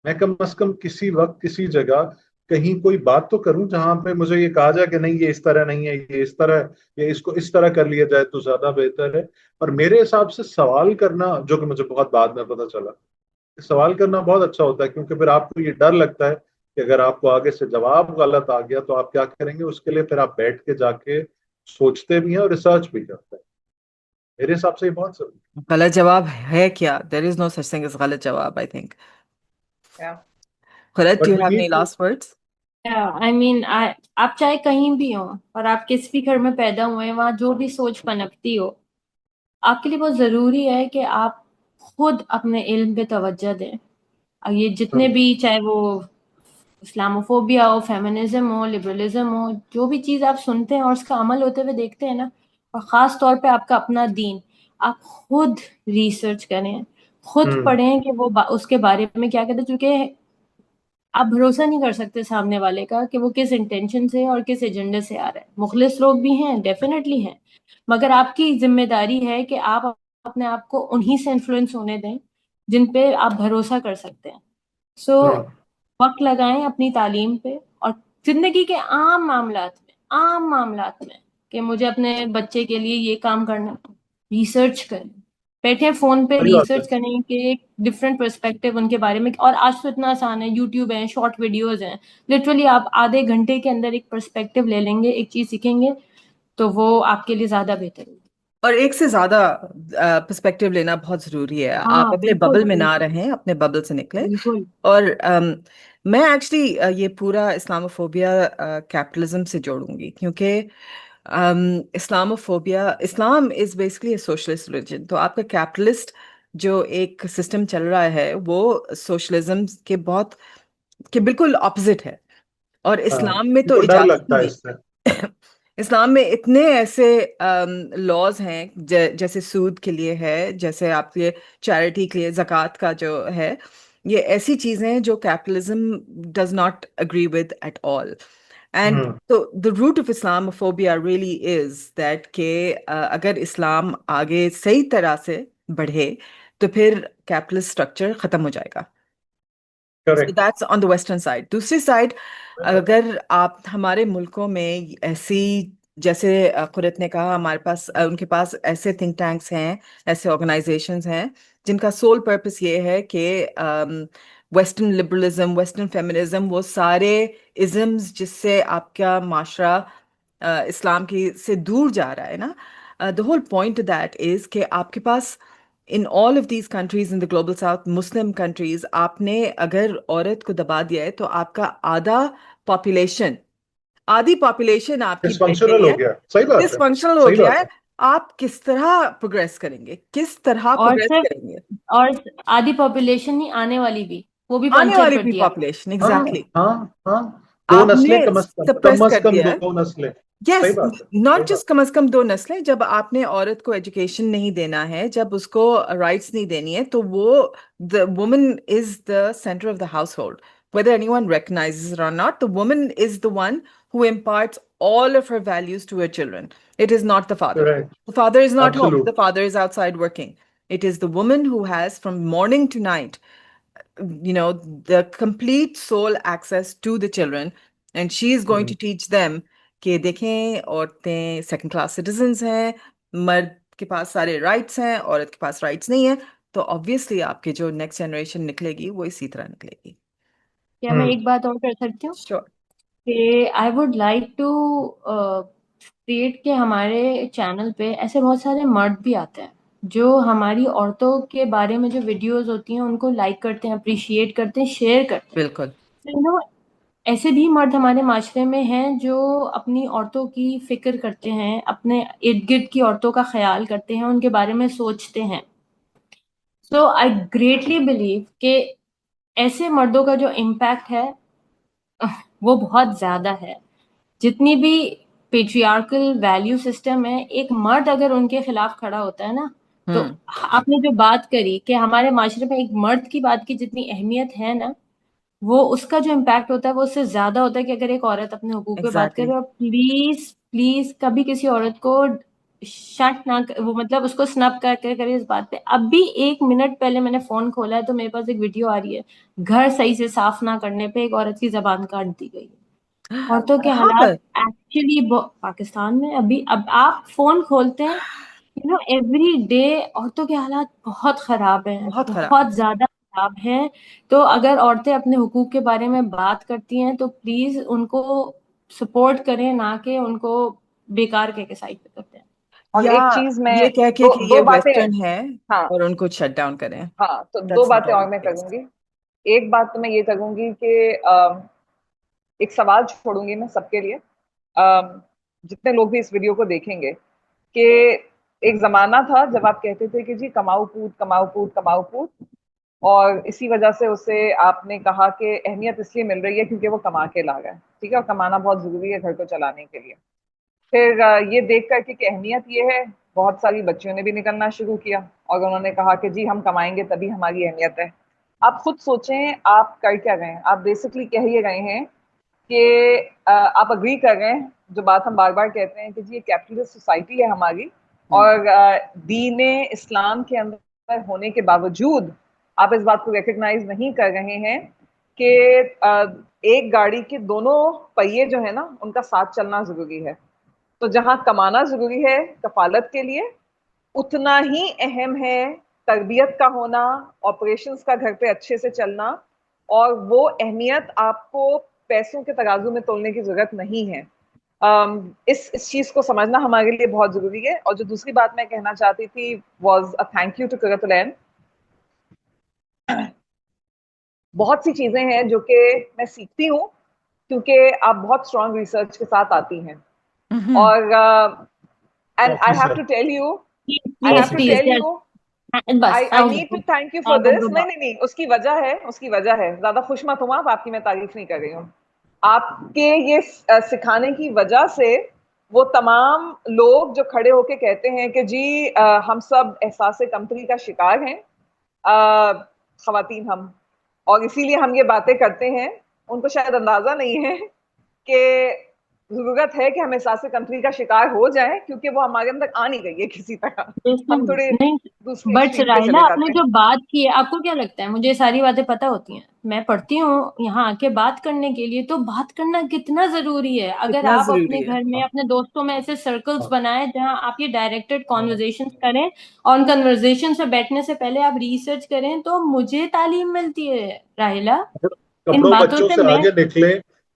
S4: میں کم از کم کسی وقت کسی جگہ کہیں کوئی بات تو کروں جہاں پہ مجھے یہ کہا جائے کہ نہیں یہ اس طرح نہیں ہے, یہ اس طرح ہے, یہ اس کو اس طرح کر لیا جائے تو زیادہ بہتر ہے. اور میرے حساب سے سوال کرنا, جو کہ مجھے بہت بعد میں پتہ چلا, سوال کرنا بہت اچھا ہوتا ہے, کیونکہ پھر آپ کو یہ ڈر لگتا ہے کہ اگر آپ کو آگے سے جواب غلط آ گیا تو آپ کیا کریں گے. اس کے لیے پھر آپ بیٹھ کے جا کے سوچتے بھی ہیں اور ریسرچ بھی کرتے ہیں. میرے حساب سے یہ بہت ضروری ہے.
S1: غلط جواب ہے کیا؟ دیر از نو سچ تھنگ از غلط جواب, آئی تھنک.
S2: Yeah.
S1: خلد, do
S4: but
S1: you
S4: we
S1: have any
S4: need to.
S1: Last words?
S3: I mean آپ چاہے کہیں بھی ہوں اور آپ کس بھی گھر میں پیدا ہوئے ہیں, وہاں جو بھی سوچ پنپتی ہو, آپ کے لیے بہت ضروری ہے کہ آپ خود اپنے علم پہ توجہ دیں. یہ جتنے بھی, چاہے وہ اسلاموفوبیا ہو, فیمنزم ہو, لبرلزم ہو, جو بھی چیز آپ سنتے ہیں اور اس کا عمل ہوتے ہوئے دیکھتے ہیں نا, اور خاص طور پہ آپ کا اپنا دین, آپ خود ریسرچ کریں, خود پڑھیں کہ وہ اس کے بارے میں کیا کہتے ہیں. چونکہ آپ بھروسہ نہیں کر سکتے سامنے والے کا کہ وہ کس انٹینشن سے اور کس ایجنڈے سے آ رہا ہے. مخلص لوگ بھی ہیں, ڈیفینیٹلی ہیں, مگر آپ کی ذمہ داری ہے کہ آپ اپنے آپ کو انہی سے انفلوئنس ہونے دیں جن پہ آپ بھروسہ کر سکتے ہیں. سو وقت لگائیں اپنی تعلیم پہ, اور زندگی کے عام معاملات میں کہ مجھے اپنے بچے کے لیے یہ کام کرنا, ریسرچ کریں, بیٹھے فون پہ
S4: صحیح بات ہے.
S3: ریسرچ کریں کہ ایک ڈفرینٹ پرسپیکٹو ان کے بارے میں. اور آج تو اتنا آسان ہے, یوٹیوب ہے, شارٹ ویڈیوز ہیں, لٹرلی آپ آدھے گھنٹے کے اندر ایک پرسپیکٹو لے لیں گے, ایک چیز سیکھیں گے, تو وہ آپ کے لیے زیادہ بہتر ہوگی.
S1: اور ایک سے زیادہ پرسپیکٹو لینا بہت ضروری ہے. آپ
S3: ہاں
S1: اپنے
S3: بالکل
S1: ببل میں نہ
S3: بالکل
S1: رہیں, اپنے ببل سے نکلیں.
S3: بالکل.
S1: اور میں ایکچولی یہ پورا اسلاموفوبیا کیپٹلزم سے جوڑوں گی, کیونکہ Islam is basically a socialist religion. تو آپ کا کیپٹلسٹ جو ایک سسٹم چل رہا ہے وہ سوشلزم کے بالکل اپوزٹ ہے. اور اسلام میں
S4: ان
S1: تو
S4: کو ڈر
S1: اجازت
S4: لگتا
S1: ہی
S4: ہے
S1: نہیں.
S4: اس سے.
S1: اسلام میں اتنے ایسے لاز ہیں, جیسے سود کے لیے ہے, جیسے آپ کے چیریٹی کے لیے زکوٰۃ کا جو ہے, یہ ایسی چیزیں ہیں جو capitalism does not agree with at all. And تو the root of Islamophobia really is that کہ اگر اسلام آگے صحیح طرح سے بڑھے تو پھر کیپٹلسٹ اسٹرکچر ختم ہو جائے گا. So
S4: correct.
S1: that's on the western side. دوسری سائڈ, اگر آپ ہمارے ملکوں میں ایسی, جیسے قرت نے کہا, ہمارے پاس ان کے پاس ایسے تھنک ٹینکس ہیں, ایسے آرگنائزیشنز ہیں جن کا سول پرپس یہ ہے کہ ویسٹرن لبرلزم, ویسٹرن فیمنزم, وہ سارے ازمز جس سے آپ کا معاشرہ اسلام کی سے دور جا رہا ہے نا. The whole point of that is کہ آپ کے پاس in all of these countries in the global south, Muslim countries, آپ نے اگر عورت کو دبا دیا ہے تو آپ کا آدھی پاپولیشن آپ کی
S4: ڈس
S1: بہہ
S4: فنکشنل
S1: گئی ہے,
S4: ہو گیا. صحیح بات
S1: ڈس
S4: ہے.
S1: فنکشنل ہو
S4: صحیح
S1: گیا
S4: بات
S1: ہے.
S4: ہے.
S1: آپ کس طرح پروگریس کریں گے, کس طرح
S3: اور
S1: پروگریس
S3: صرف
S1: کریں گے؟
S3: اور آدھی پاپولیشن نہیں, آنے والی بھی, وہ بھی
S1: آنے
S3: پنچر
S1: والی
S3: کر
S1: بھی
S3: دیا.
S1: پاپولیشن,
S4: ہاں
S1: ایگزیکٹلی.
S4: ہاں ہاں. 2
S1: آپ نے
S4: نسلیں کم از کم،
S1: سپریس کر
S4: کم
S1: دیا ہے.
S4: 2 نسلیں. صحیح
S1: یس,
S4: بات ہے. صحیح
S1: ناٹ
S4: بات.
S1: جسٹ کم از کم 2 نسلیں. جب آپ نے عورت کو ایجوکیشن نہیں دینا ہے, جب اس کو رائٹس نہیں دینی ہے, تو وہ the woman is the center of the household. Whether anyone recognizes it or not, the woman is the one who imparts all of her values to her children. It is not the father.
S4: Correct.
S1: The father is not home.
S4: Absolute.
S1: The father is outside working. It is the woman who has, from morning to night, the complete sole access to the children, and she is going to teach them کہ دیکھیں عورتیں second class citizens ہیں, مرد کے پاس سارے rights ہیں, عورت کے پاس رائٹس نہیں ہیں. تو آبویسلی آپ کی جو نیکسٹ جنریشن نکلے گی وہ اسی طرح نکلے گی.
S3: کیا میں ایک بات اور کر سکتی ہوں
S1: شیور.
S3: کہ I would like to state کہ ہمارے چینل پہ ایسے بہت سارے مرد بھی آتے ہیں جو ہماری عورتوں کے بارے میں جو ویڈیوز ہوتی ہیں ان کو لائک کرتے ہیں, اپریشیٹ کرتے ہیں, شیئر کرتے ہیں.
S1: بالکل.
S3: ایسے بھی مرد ہمارے معاشرے میں ہیں جو اپنی عورتوں کی فکر کرتے ہیں, اپنے ارد گرد کی عورتوں کا خیال کرتے ہیں, ان کے بارے میں سوچتے ہیں. سو آئی گریٹلی بلیو کہ ایسے مردوں کا جو امپیکٹ ہے وہ بہت زیادہ ہے. جتنی بھی پیٹریارکل ویلیو سسٹم ہے, ایک مرد اگر ان کے خلاف کھڑا ہوتا ہے نا, تو آپ نے جو بات کری کہ ہمارے معاشرے میں ایک مرد کی بات کی جتنی اہمیت ہے نا, وہ اس کا جو امپیکٹ ہوتا ہے وہ اس سے زیادہ ہوتا ہے کہ اگر ایک عورت اپنے حقوق پہ بات
S1: ایگزیکٹلی.
S3: کرے. اور پلیز پلیز کبھی کسی عورت کو شٹ نہ وہ مطلب اس کو سنپ کر کے کرے اس بات پہ. اب بھی 1 منٹ پہلے میں نے فون کھولا ہے تو میرے پاس ایک ویڈیو آ رہی ہے, گھر صحیح سے صاف نہ کرنے پہ ایک عورت کی زبان کاٹ دی گئی. عورتوں کے
S1: کہاں
S3: حالات
S1: پر؟
S3: ایکچولی پاکستان میں ابھی اب آپ فون کھولتے ہیں ایوری ڈے عورتوں کے حالات بہت خراب ہیں,
S1: بہت خراب.
S3: بہت زیادہ خراب ہیں. تو اگر عورتیں اپنے حقوق کے بارے میں بات کرتی ہیں تو پلیز ان کو سپورٹ کریں, نہ کہ ان کو بیکار کے سائڈ پہ کرتے ہیں.
S2: اور
S1: یا
S2: ایک چیز میں
S1: یہ کہہ کے کہ
S2: دو
S1: یہ
S2: باتیں.
S1: ویسٹرن ہے
S2: ہاں
S1: اور ان کو شٹ ڈاؤن کریں.
S2: ہاں, تو 2
S1: That's not
S2: باتیں اور
S1: always
S2: میں
S1: the case.
S2: کروں گی. ایک بات تو میں یہ کروں گی کہ ایک سوال چھوڑوں گی میں سب کے لیے, جتنے لوگ بھی اس ویڈیو کو دیکھیں گے, کہ ایک زمانہ تھا جب آپ کہتے تھے کہ جی کماؤ پوت کماؤ پوت کماؤ پوت, اور اسی وجہ سے اسے آپ نے کہا کہ اہمیت اس لیے مل رہی ہے کیونکہ وہ کما کے لا گئے. ٹھیک ہے, اور کمانا بہت ضروری ہے گھر کو چلانے کے لیے. پھر یہ دیکھ کر کے کہ اہمیت یہ ہے, بہت ساری بچیوں نے بھی نکلنا شروع کیا اور انہوں نے کہا کہ جی ہم کمائیں گے تبھی ہماری اہمیت ہے. آپ خود سوچیں آپ کر کیا گئے ہیں. آپ بیسکلی کہہ یہ گئے ہیں کہ آپ اگری کر رہے ہیں جو بات ہم بار بار کہتے ہیں کہ جی یہ کیپٹلسٹ سوسائٹی ہے ہماری, اور دین اسلام کے اندر ہونے کے باوجود آپ اس بات کو ریکگنائز نہیں کر رہے ہیں کہ ایک گاڑی کے دونوں پہیے جو ہے نا ان کا ساتھ چلنا ضروری ہے. تو جہاں کمانا ضروری ہے کفالت کے لیے, اتنا ہی اہم ہے تربیت کا ہونا, آپریشنز کا گھر پہ اچھے سے چلنا, اور وہ اہمیت آپ کو پیسوں کے ترازو میں تولنے کی ضرورت نہیں ہے. اس چیز کو سمجھنا ہمارے لیے بہت ضروری ہے. اور جو دوسری بات میں کہنا چاہتی تھی was a thank you to Qurat ulain. بہت سی چیزیں ہیں جو کہ میں سیکھتی ہوں کیونکہ آپ بہت اسٹرانگ ریسرچ کے ساتھ آتی ہیں, اور and I
S4: coffee
S2: have
S4: sir.
S2: to tell you, I
S3: please
S2: have to
S3: please
S2: tell you,
S3: بس
S2: I need to thank you for this. نہیں, اس کی وجہ ہے, زیادہ خوش مت ہوں آپ کی میں تعریف نہیں کر رہی ہوں. آپ کے یہ سکھانے کی وجہ سے وہ تمام لوگ جو کھڑے ہو کے کہتے ہیں کہ جی ہم سب احساس کمتری کا شکار ہیں, خواتین ہم, اور اسی لیے ہم یہ باتیں کرتے ہیں, ان کو شاید اندازہ نہیں ہے کہ ضرورت ہے کہ ہم احساس کمتری کا شکار ہو جائیں کیونکہ وہ ہمارے اندر آ نہیں گئی ہے کسی طرح. ہم تھوڑے
S3: نہیں.
S2: دوسری
S3: بٹ
S2: ایکسٹریم پہ
S3: راہیلہ
S2: چلے
S3: آپ نے
S2: جاتے ہیں.
S3: جو بات کی ہے, آپ کو کیا لگتا ہے مجھے ساری باتیں پتہ ہوتی ہیں, میں پڑھتی ہوں یہاں آ کے بات کرنے کے لیے, تو بات کرنا کتنا ضروری ہے. اگر
S1: کتنا
S3: آپ اپنے
S1: ضروری ہے.
S3: گھر میں اپنے دوستوں میں ایسے سرکلز بنائیں جہاں آپ یہ ڈائریکٹڈ
S4: ہاں.
S3: کانورزیشن کریں, اور ان کنورزیشن سے بیٹھنے سے پہلے آپ ریسرچ کریں, تو مجھے تعلیم ملتی ہے راہیلہ ان
S4: کپڑوں
S3: باتوں
S4: بچوں
S3: سے.
S4: سے
S3: میں
S4: آگے نکلیں,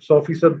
S4: 100%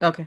S1: Okay.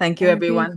S1: Thank you, everyone.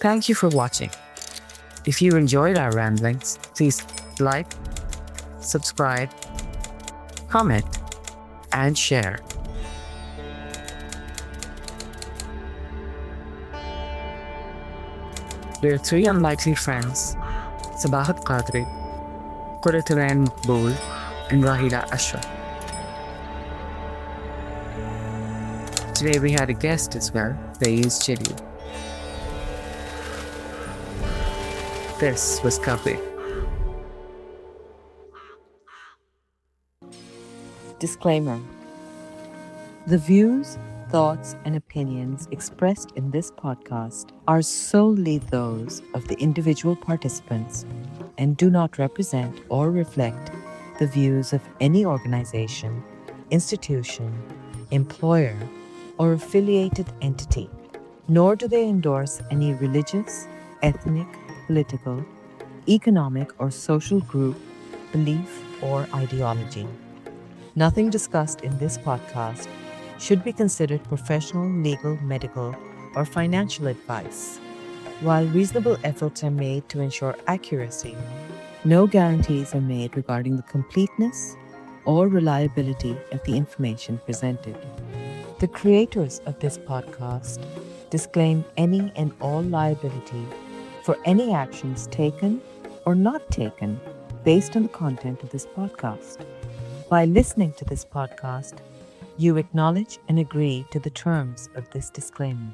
S5: Thank you for watching. If you enjoyed our ramblings, please like, subscribe, comment, and share. We're three unlikely friends, Sabahat Qadri, Qurraturan Maqbool, and Rahila Ashraf. Today we had a guest as well, Faiz Chidi. This was Kapi.
S6: Disclaimer. The views, thoughts, and opinions expressed in this podcast are solely those of the individual participants and do not represent or reflect the views of any organization, institution, employer, or affiliated entity, nor do they endorse any religious, ethnic, political, economic, or social group, belief, or ideology. Nothing discussed in this podcast should be considered professional, legal, medical, or financial advice. While reasonable efforts are made to ensure accuracy, no guarantees are made regarding the completeness or reliability of the information presented. The creators of this podcast disclaim any and all liability for any actions taken or not taken based on the content of this podcast. By listening to this podcast, you acknowledge and agree to the terms of this disclaimer.